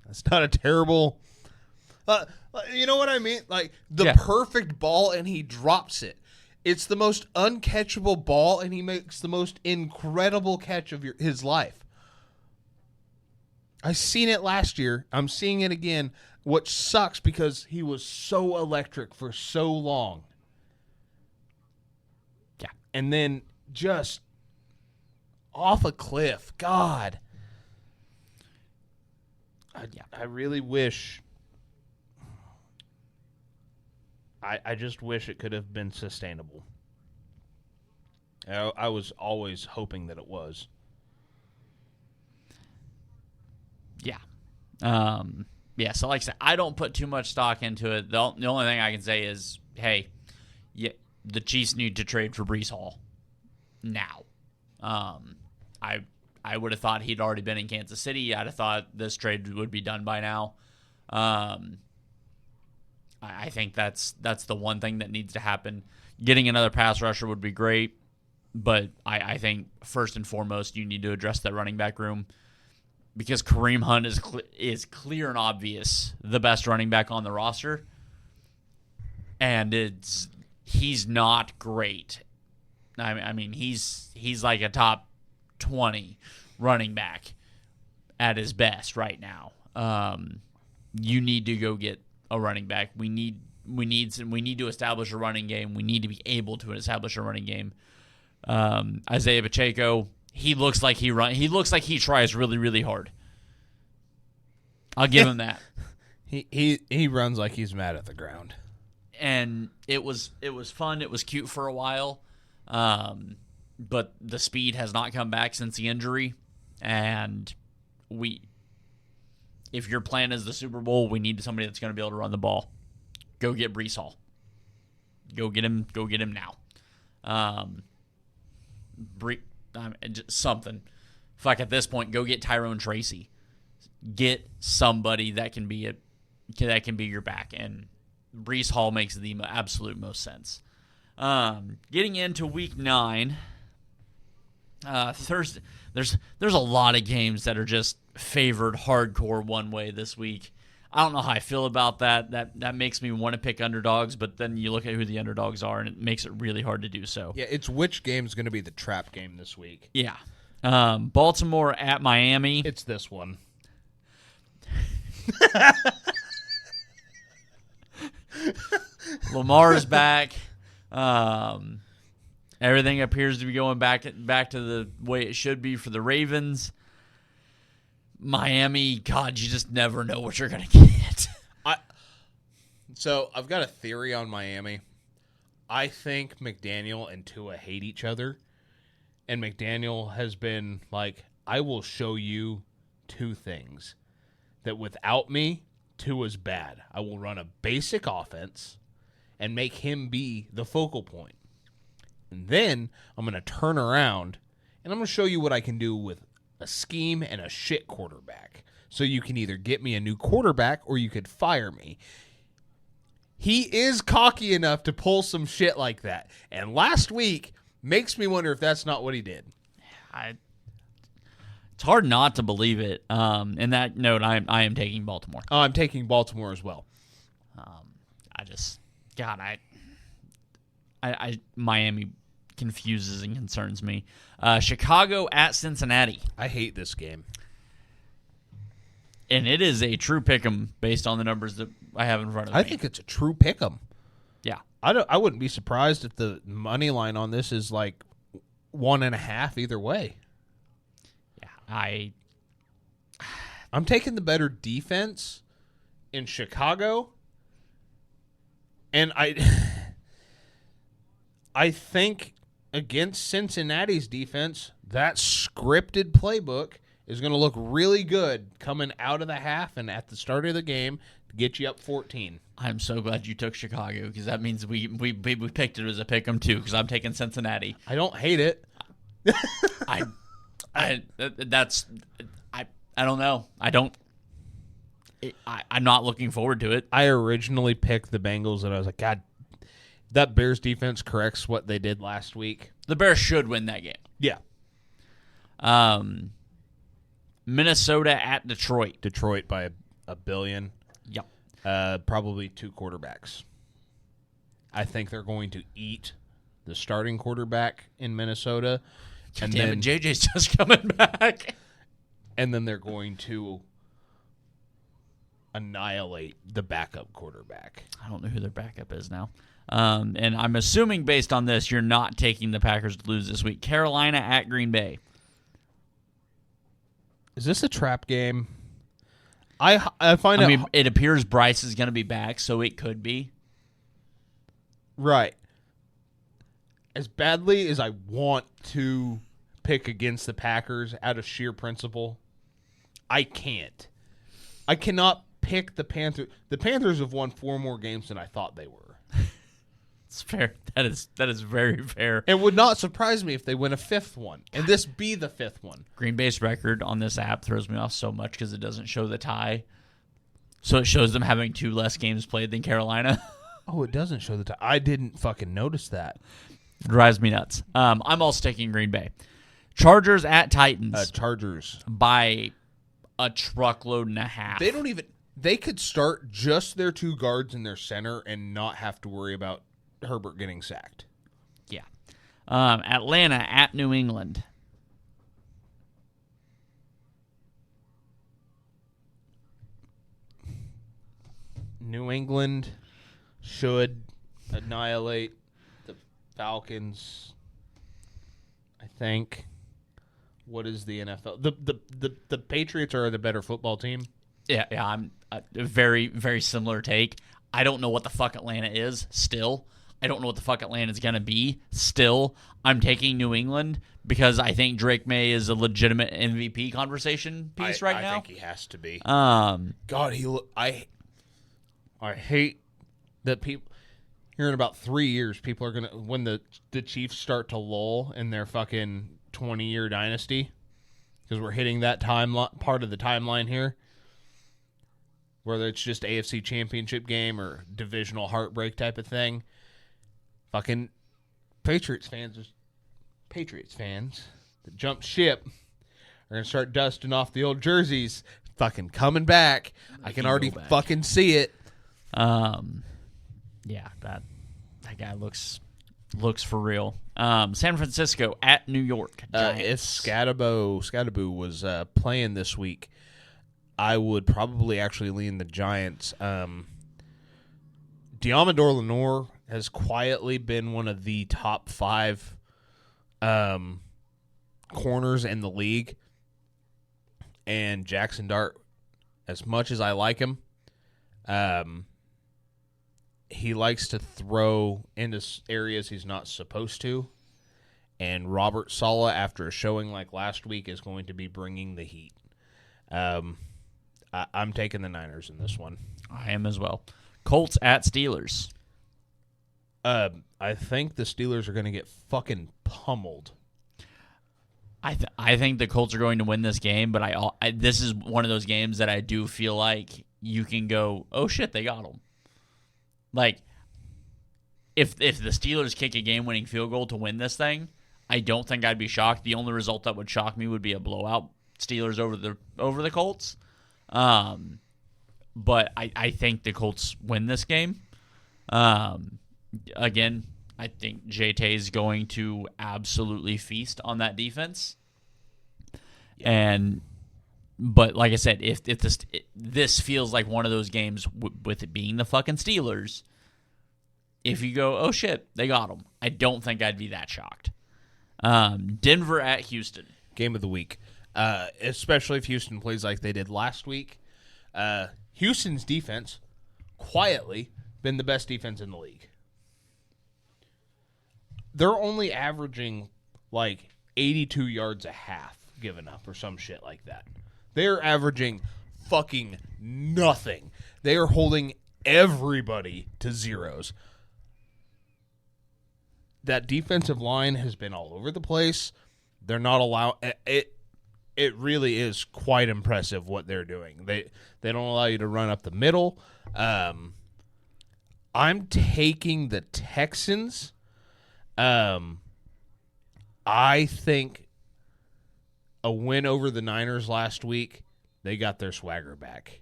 That's not a terrible. You know what I mean? Like the perfect ball, and he drops it. It's the most uncatchable ball, and he makes the most incredible catch of his life. I seen it last year. I'm seeing it again, which sucks because he was so electric for so long. Yeah. And then just off a cliff. God. I really wish. I just wish it could have been sustainable. I was always hoping that it was. Yeah. Yeah, so like I said, I don't put too much stock into it. The only thing I can say is, hey, the Chiefs need to trade for Breece Hall now. I would have thought he'd already been in Kansas City. I'd have thought this trade would be done by now. I think that's the one thing that needs to happen. Getting another pass rusher would be great, but I think first and foremost you need to address that running back room because Kareem Hunt is clear and obvious the best running back on the roster, and he's not great. I mean he's like a top 20 running back at his best right now. You need to go get a running back. We need to establish a running game. We need to be able to establish a running game. Isaiah Pacheco, he looks like he tries really, really hard. I'll give him that. He runs like he's mad at the ground. And it was fun. It was cute for a while. But the speed has not come back since the injury. And if your plan is the Super Bowl, we need somebody that's going to be able to run the ball. Go get Breece Hall. Go get him now. Something. Fuck, at this point, go get Tyrone Tracy. Get somebody that can be your back, and Breece Hall makes the absolute most sense. Getting into Week 9, Thursday. There's a lot of games that are just favored hardcore one way this week. I don't know how I feel about that. That makes me want to pick underdogs, but then you look at who the underdogs are, and it makes it really hard to do so. Yeah, it's which game's going to be the trap game this week. Yeah. Baltimore at Miami. It's this one. Lamar's back. Everything appears to be going back to the way it should be for the Ravens. Miami, God, you just never know what you're going to get. So I've got a theory on Miami. I think McDaniel and Tua hate each other. And McDaniel has been like, I will show you two things. That without me, Tua's bad. I will run a basic offense and make him be the focal point. And then I'm going to turn around and I'm going to show you what I can do with a scheme and a shit quarterback. So you can either get me a new quarterback or you could fire me. He is cocky enough to pull some shit like that. And last week makes me wonder if that's not what he did. It's hard not to believe it. In that note, I am taking Baltimore. Oh, I'm taking Baltimore as well. Miami confuses and concerns me. Chicago at Cincinnati. I hate this game. And it is a true pick 'em based on the numbers that I have in front of me. I think it's a true pick 'em. Yeah. I wouldn't be surprised if the money line on this is like 1.5 either way. Yeah, I'm taking the better defense in Chicago, and I think against Cincinnati's defense, that scripted playbook is going to look really good coming out of the half and at the start of the game to get you up 14. I'm so glad you took Chicago because that means we picked it as a pick 'em too because I'm taking Cincinnati. I don't hate it. I don't know. I'm not looking forward to it. I originally picked the Bengals, and I was like, God, that Bears defense corrects what they did last week. The Bears should win that game. Yeah. Minnesota at Detroit. Detroit by a billion. Yep. Probably two quarterbacks. I think they're going to eat the starting quarterback in Minnesota. And damn it, JJ's just coming back. And then they're going to annihilate the backup quarterback. I don't know who their backup is now. And I'm assuming based on this, you're not taking the Packers to lose this week. Carolina at Green Bay. Is this a trap game? I find I mean, it appears Bryce is going to be back, so it could be. Right. As badly as I want to pick against the Packers out of sheer principle, I can't. I cannot pick the Panthers. The Panthers have won 4 more games than I thought they were. It's fair. That is very fair. It would not surprise me if they win a 5th one, and this be the 5th one. Green Bay's record on this app throws me off so much because it doesn't show the tie. So it shows them having 2 less games played than Carolina. Oh, it doesn't show the tie. I didn't fucking notice that. It drives me nuts. I'm also taking Green Bay. Chargers at Titans. Chargers. By a truckload and a half. They could start just their 2 guards in their center and not have to worry about Herbert getting sacked. Yeah. Atlanta at New England. New England should annihilate the Falcons. I think. What is the NFL? The Patriots are the better football team. Yeah, I'm a very, very similar take. I don't know what the fuck Atlanta is still. I don't know what the fuck Atlanta is going to be still. I'm taking New England because I think Drake May is a legitimate MVP conversation piece right now. I think he has to be. God, I hate that people here in about 3 years people are going to, when the Chiefs start to lull in their fucking 20-year dynasty, because we're hitting that part of the timeline here, whether it's just AFC Championship game or divisional heartbreak type of thing. Fucking Patriots fans that jumped ship are gonna start dusting off the old jerseys. Fucking coming back. I can already fucking see it. Yeah, that guy looks for real. San Francisco at New York. If Scadaboo was playing this week, I would probably actually lean the Giants. Diamador Lenore has quietly been one of the top 5 corners in the league. And Jackson Dart, as much as I like him, he likes to throw into areas he's not supposed to. And Robert Saleh, after a showing like last week, is going to be bringing the heat. I'm taking the Niners in this one. I am as well. Colts at Steelers. I think the Steelers are going to get fucking pummeled. I think the Colts are going to win this game, but this is one of those games that I do feel like you can go, oh shit, they got them. Like, if the Steelers kick a game-winning field goal to win this thing, I don't think I'd be shocked. The only result that would shock me would be a blowout, Steelers over the Colts. But I think the Colts win this game. Again, I think JT is going to absolutely feast on that defense. But like I said, if this feels like one of those games with it being the fucking Steelers, if you go, oh shit, they got them, I don't think I'd be that shocked. Denver at Houston. Game of the week. Especially if Houston plays like they did last week. Houston's defense, quietly, been the best defense in the league. They're only averaging like 82 yards a half given up or some shit like that. They're averaging fucking nothing. They are holding everybody to zeros. That defensive line has been all over the place. They're not allowed it. It really is quite impressive what they're doing. They don't allow you to run up the middle. I'm taking the Texans. I think a win over the Niners last week, they got their swagger back.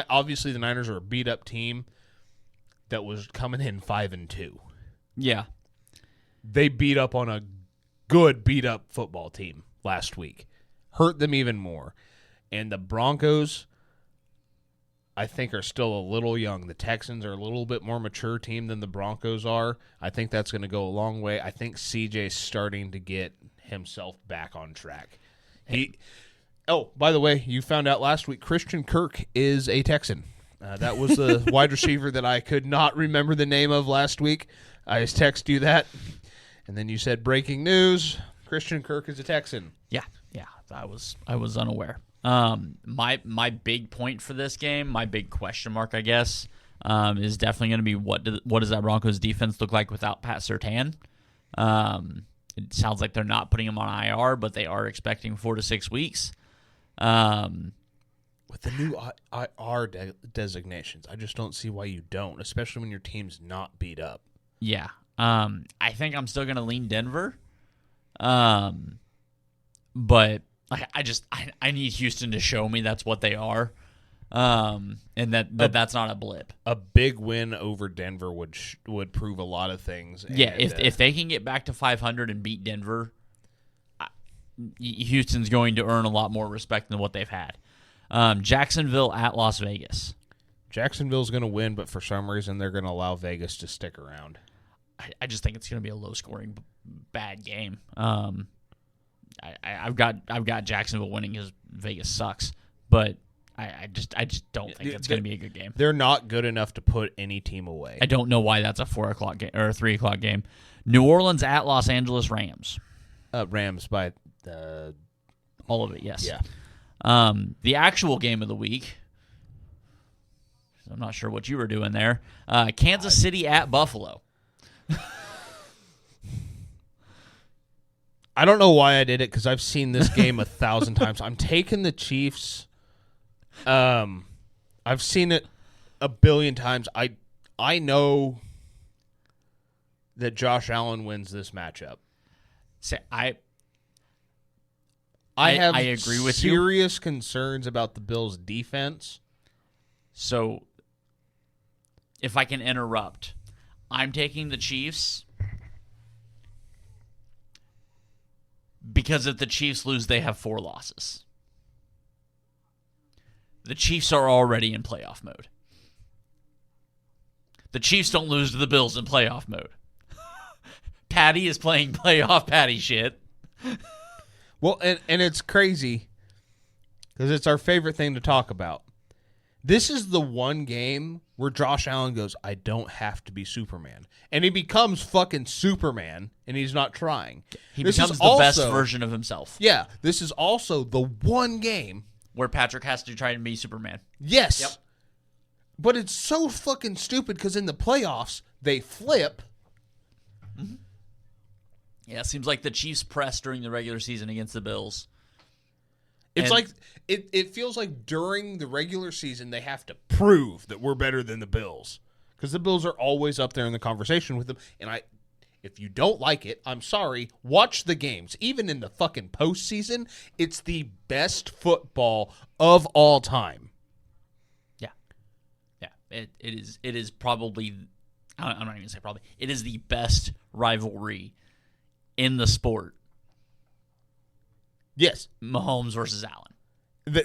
Obviously, the Niners are a beat-up team that was coming in 5-2. Yeah. They beat up on a good beat-up football team last week. Hurt them even more. And the Broncos, I think, are still a little young. The Texans are a little bit more mature team than the Broncos are. I think that's going to go a long way. I think CJ's starting to get himself back on track. Oh, by the way, you found out last week Christian Kirk is a Texan. That was the wide receiver that I could not remember the name of last week. I just texted you that, and then you said breaking news: Christian Kirk is a Texan. Yeah. I was unaware. My big point for this game, my big question mark, I guess, is definitely going to be what does that Broncos defense look like without Pat Surtain? It sounds like they're not putting him on IR, but they are expecting 4 to 6 weeks. With the new IR designations, I just don't see why you don't, especially when your team's not beat up. Yeah. I think I'm still going to lean Denver. But I need Houston to show me that's what they are. And that's not a blip. A big win over Denver would prove a lot of things. Yeah, if they can get back to 500 and beat Denver, Houston's going to earn a lot more respect than what they've had. Jacksonville at Las Vegas. Jacksonville's going to win, but for some reason they're going to allow Vegas to stick around. I just think it's going to be a low-scoring, bad game. I've got Jacksonville winning because Vegas sucks, but I just don't think it's going to be a good game. They're not good enough to put any team away. I don't know why that's a 4 o'clock game or a 3 o'clock game. New Orleans at Los Angeles Rams. Rams by all of it. Yes. Yeah. The actual game of the week. I'm not sure what you were doing there. Kansas City at Buffalo. I don't know why I did it because I've seen this game 1,000 times. I'm taking the Chiefs. I've seen it a billion times. I know that Josh Allen wins this matchup. I agree with serious concerns about the Bills' defense. So, if I can interrupt, I'm taking the Chiefs because if the Chiefs lose, they have 4 losses. The Chiefs are already in playoff mode. The Chiefs don't lose to the Bills in playoff mode. Patty is playing playoff Patty shit. Well, and it's crazy because it's our favorite thing to talk about. This is the one game where Josh Allen goes, I don't have to be Superman. And he becomes fucking Superman, and he's not trying. He This becomes is the best also- version of himself. Yeah, this is also the one game. Where Patrick has to try and be Superman. Yes. Yep. But it's so fucking stupid because in the playoffs, they flip. Yeah, it seems like the Chiefs press during the regular season against the Bills. It's And- like it feels like during the regular season they have to prove that we're better than the Bills because the Bills are always up there in the conversation with them. And if you don't like it, I'm sorry. Watch the games. Even in the fucking postseason, it's the best football of all time. Yeah, it is probably, I'm not even going to say probably, it is the best rivalry in the sport, Yes, Mahomes versus Allen.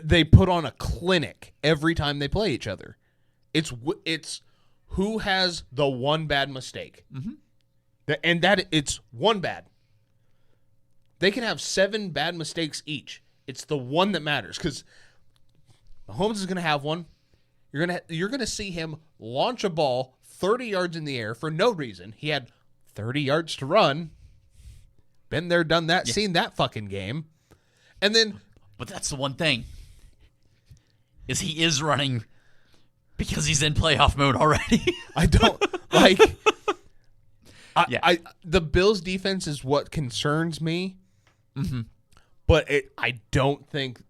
they put on a clinic every time they play each other. It's who has the one bad mistake. And that it's one bad. They can have 7 bad mistakes each. It's the one that matters because Mahomes is going to have one. You're gonna see him launch a ball 30 yards in the air for no reason. He had 30 yards to run. Been there, done that, seen that fucking game. And then But that's the one thing, is he is running because he's in playoff mode already. I don't like. Yeah. The Bills' defense is what concerns me. But I don't think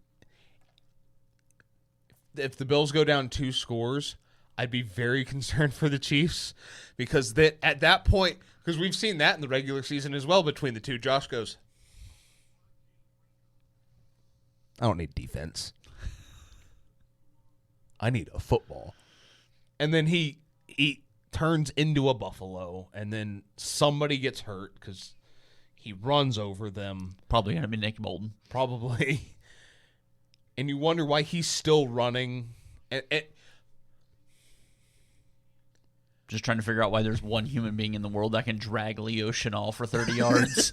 if the Bills go down 2 scores, I'd be very concerned for the Chiefs because at that point, because we've seen that in the regular season as well between the two. Josh goes, I don't need defense. I need a football. And then he turns into a buffalo, and then somebody gets hurt because he runs over them. Probably going to be Nick Bolton. Probably. And you wonder why he's still running. And Just trying to figure out why there's one human being in the world that can drag Leo Chenal for 30 yards.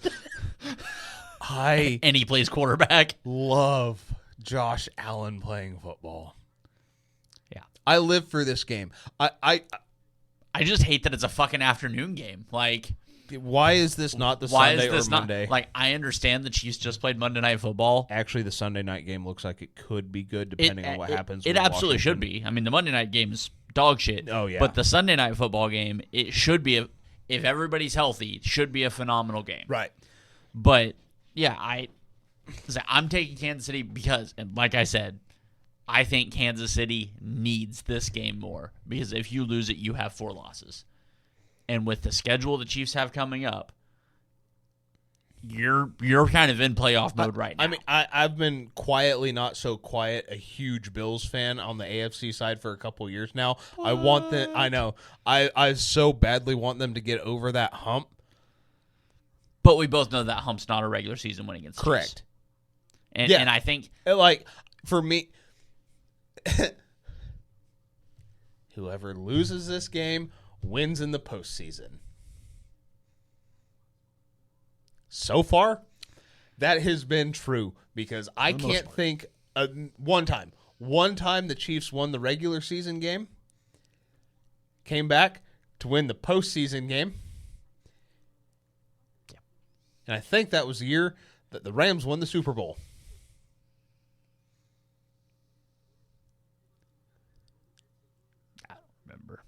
I And he plays quarterback. love Josh Allen playing football. Yeah. I live for this game. I I just hate that it's a fucking afternoon game. Like, why is this not the why Sunday is this or not Monday? like? I understand the Chiefs just played Monday Night Football. Actually, the Sunday night game looks like it could be good depending on what happens. It with absolutely should Washington. be. I mean, the Monday night game is dog shit. Oh, yeah. But the Sunday Night Football game, it should be if everybody's healthy, it should be a phenomenal game. Right. But yeah, I'm taking Kansas City because, and like I said, I think Kansas City needs this game more because if you lose it, you have 4 losses. And with the schedule the Chiefs have coming up, you're kind of in playoff mode right now. I mean, I've been quietly, not so quiet, a huge Bills fan on the AFC side for a couple of years now. I want them. I know. I so badly want them to get over that hump. But we both know that hump's not a regular season win against the Correct. Chiefs. And, Yeah. and I think Like for me, whoever loses this game wins in the postseason. So far, that has been true because I can't think one time the Chiefs won the regular season game, came back to win the postseason game, and I think that was the year that the Rams won the Super Bowl. I don't remember.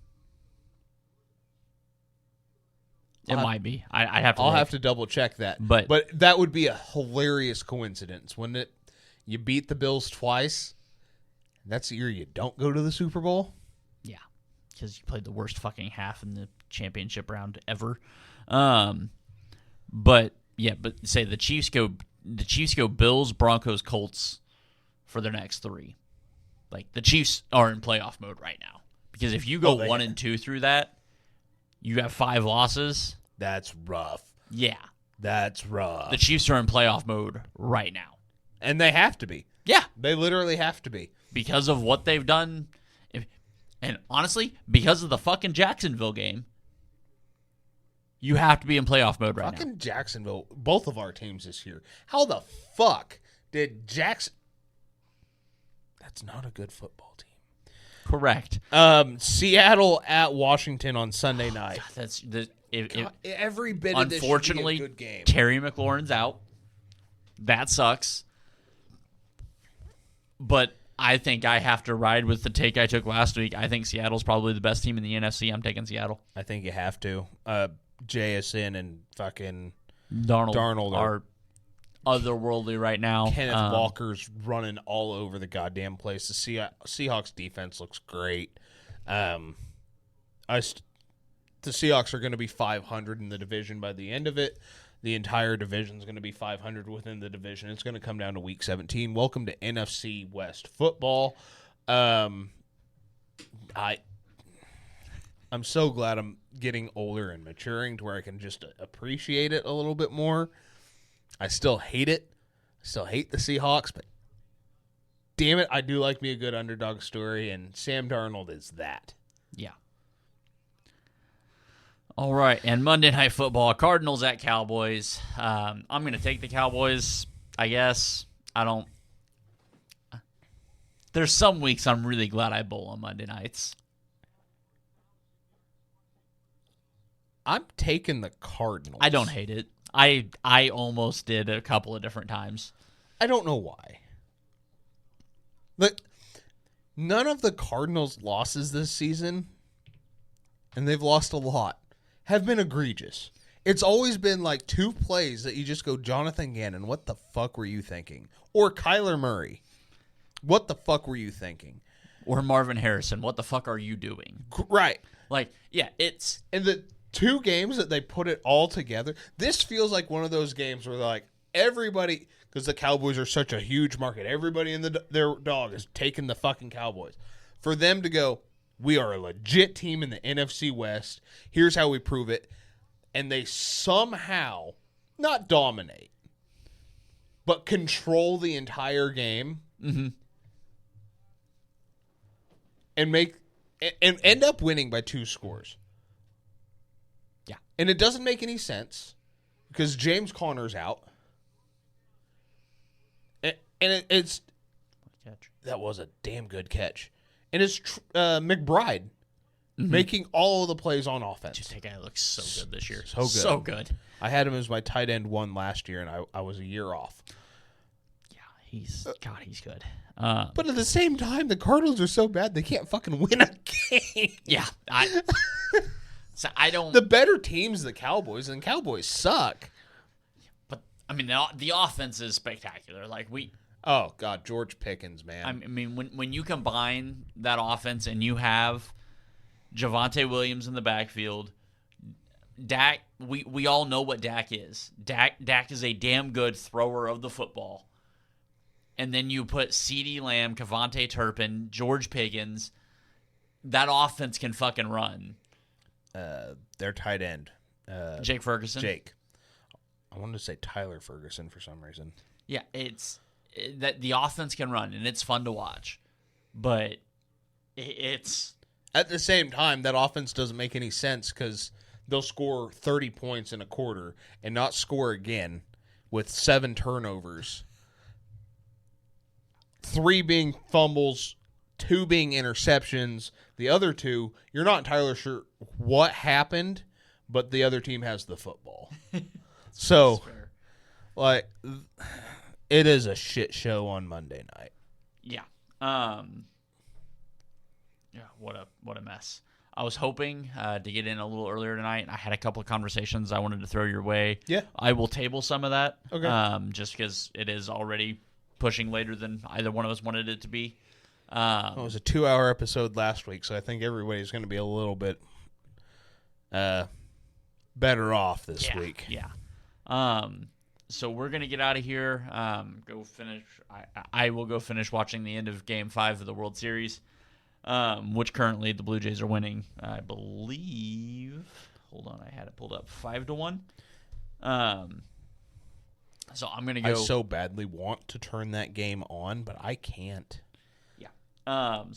It might be. I have to. I'll look. have to double check that. But- that would be a hilarious coincidence, wouldn't it? You beat the Bills twice. That's the year you don't go to the Super Bowl. Yeah, because you played the worst fucking half in the championship round ever. But say the Chiefs go Bills, Broncos, Colts for their next 3. Like the Chiefs are in playoff mode right now because if you go 1-2 through that, you have 5 losses. That's rough. Yeah, That's rough. the Chiefs are in playoff mode right now. And they have to be. Yeah, They literally have to be. because of what they've done. And honestly, because of the fucking Jacksonville game, you have to be in playoff mode right now. Fucking Jacksonville, both of our teams this year. How the fuck did Jackson... That's not a good football team. correct. Seattle at Washington on Sunday night. That's Every bit of this should unfortunately, be a good game. Terry McLaurin's out. That sucks. But I think I have to ride with the take I took last week. I think Seattle's probably the best team in the NFC. I'm taking Seattle. I think you have to. JSN and fucking Darnold are otherworldly right now. Kenneth Walker's running all over the goddamn place. The Seahawks defense looks great. The Seahawks are going to be 500 in the division by the end of it. The entire division is going to be 500 within the division. It's going to come down to Week 17. Welcome to NFC West football. I'm so glad I'm getting older and maturing to where I can just appreciate it a little bit more. I still hate it. I still hate the Seahawks, but damn it, I do like me a good underdog story, and Sam Darnold is that. Yeah. All right, and Monday Night Football, Cardinals at Cowboys. I'm going to take the Cowboys, I guess. There's some weeks I'm really glad I bowl on Monday nights. I'm taking the Cardinals. I don't hate it. I almost did a couple of different times. I don't know why. But none of the Cardinals' losses this season, and they've lost a lot, have been egregious. It's always been like two plays that you just go, Jonathan Gannon, what the fuck were you thinking? Or Kyler Murray, what the fuck were you thinking? Or Marvin Harrison, what the fuck are you doing? Right. Like, yeah, it's... And the two games that they put it all together, this feels like one of those games where like everybody, because the Cowboys are such a huge market, everybody in their dog is taking the fucking Cowboys. For them to go, we are a legit team in the NFC West. Here's how we prove it. And they somehow, not dominate, but control the entire game. Mm-hmm. And end up winning by 2 scores. Yeah. And it doesn't make any sense because James Conner's out. And it's that was a damn good catch. And it's McBride making all of the plays on offense. Just that guy looks so good this year. So good. So good. I had him as my tight end 1 last year, and I was a year off. Yeah, he's good. But at the same time, the Cardinals are so bad they can't fucking win a game. Yeah, so I don't. The better team's the Cowboys, and Cowboys suck. But I mean, the offense is spectacular. Like oh God, George Pickens, man. I mean, when you combine that offense and you have Javonte Williams in the backfield, Dak, we all know what Dak is. Dak is a damn good thrower of the football. And then you put CeeDee Lamb, Kevontae Turpin, George Pickens. That offense can fucking run. Their tight end, Jake Ferguson. Jake. I wanted to say Tyler Ferguson for some reason. Yeah, that the offense can run, and it's fun to watch. But it's... At the same time, that offense doesn't make any sense because they'll score 30 points in a quarter and not score again with 7 turnovers. 3 being fumbles, 2 being interceptions. The other 2, you're not entirely sure what happened, but the other team has the football. So, like, it is a shit show on Monday night. Yeah. Yeah, what a mess. I was hoping to get in a little earlier tonight. I had a couple of conversations I wanted to throw your way. Yeah. I will table some of that. Okay. Just because it is already pushing later than either one of us wanted it to be. It was a 2-hour episode last week, so I think everybody's going to be a little bit better off this week. Yeah. So we're going to get out of here. Go finish. I will go finish watching the end of Game 5 of the World Series, which currently the Blue Jays are winning, I believe. Hold on, I had it pulled up 5-1. So I'm going to go. I so badly want to turn that game on, but I can't. Yeah.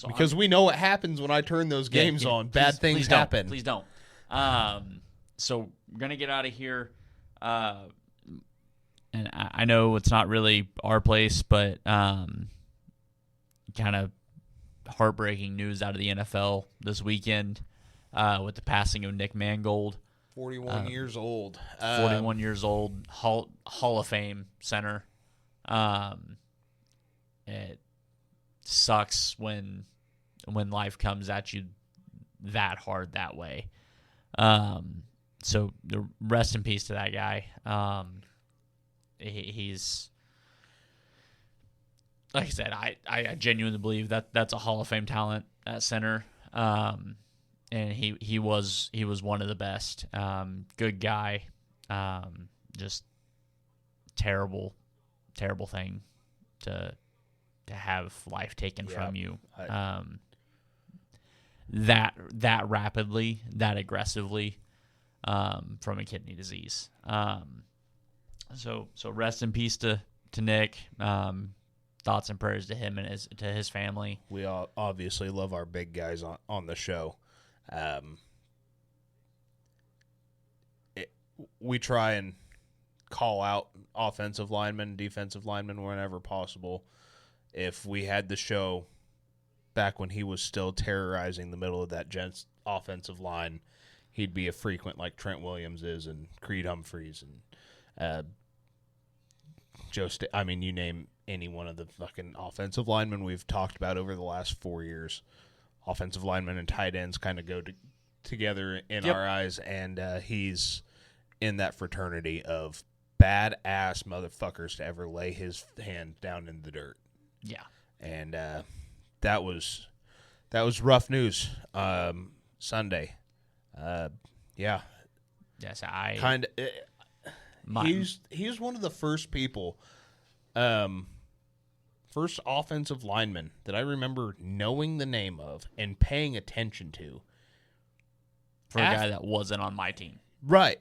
Because we know what happens when I turn those games on. Bad things happen. Please don't. So we're going to get out of here. And I know it's not really our place, but kind of heartbreaking news out of the NFL this weekend with the passing of Nick Mangold. 41 years old. 41 years old, Hall of Fame center. It sucks when life comes at you that hard that way. So the rest in peace to that guy. He's like I said, I genuinely believe that's a Hall of Fame talent at center. And he was one of the best. Good guy. Just terrible thing to have life taken from you. That rapidly, that aggressively, from a kidney disease. So rest in peace to Nick. Thoughts and prayers to him and his family. We all obviously love our big guys on the show. We try and call out offensive linemen, defensive linemen whenever possible. If we had the show back when he was still terrorizing the middle of that Gents offensive line, he'd be a frequent like Trent Williams is and Creed Humphreys and you name any one of the fucking offensive linemen we've talked about over the last 4 years. Offensive linemen and tight ends kind of go together in our eyes, and he's in that fraternity of badass motherfuckers to ever lay his hand down in the dirt. Yeah. And that was rough news Sunday. Yeah. Yes, he's one of the first people, first offensive lineman that I remember knowing the name of and paying attention to. For a guy that wasn't on my team. Right.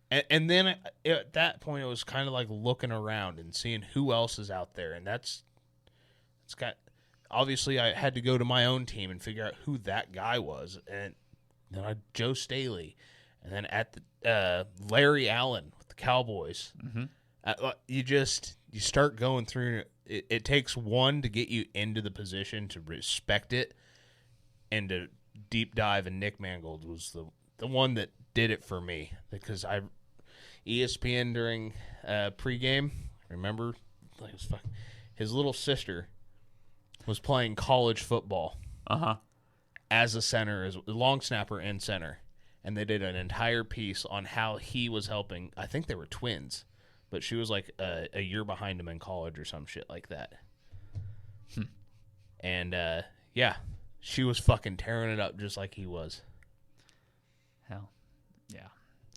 And then at that point, it was kind of like looking around and seeing who else is out there. And obviously I had to go to my own team and figure out who that guy was. And then Joe Staley. And then at the Larry Allen with the Cowboys. Mm-hmm. You start going through. It takes one to get you into the position to respect it and to deep dive. And Nick Mangold was the one that did it for me, because ESPN during pregame, remember, like, it was his little sister was playing college football as a center, as a long snapper and center, and they did an entire piece on how he was helping. I think they were twins, but she was like a year behind him in college or some shit like that. And she was fucking tearing it up just like he was. Hell, yeah.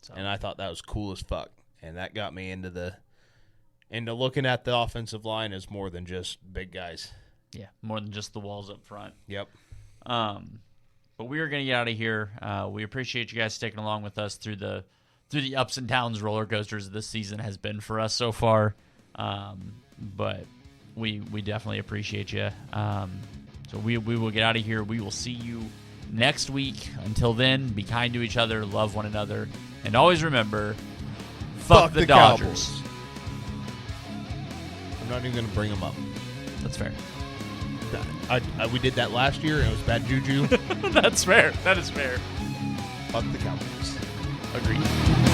So. And I thought that was cool as fuck. And that got me into looking at the offensive line as more than just big guys. Yeah, more than just the walls up front. Yep. But we are going to get out of here. We appreciate you guys sticking along with us through the ups and downs roller coasters this season has been for us so far. But we definitely appreciate you. So we will get out of here. We will see you next week. Until then, be kind to each other, love one another, and always remember, fuck the Dodgers. Cowboys. I'm not even going to bring them up. That's fair. We did that last year, and it was bad juju. That's fair. That is fair. Fuck the Cowboys. Agreed.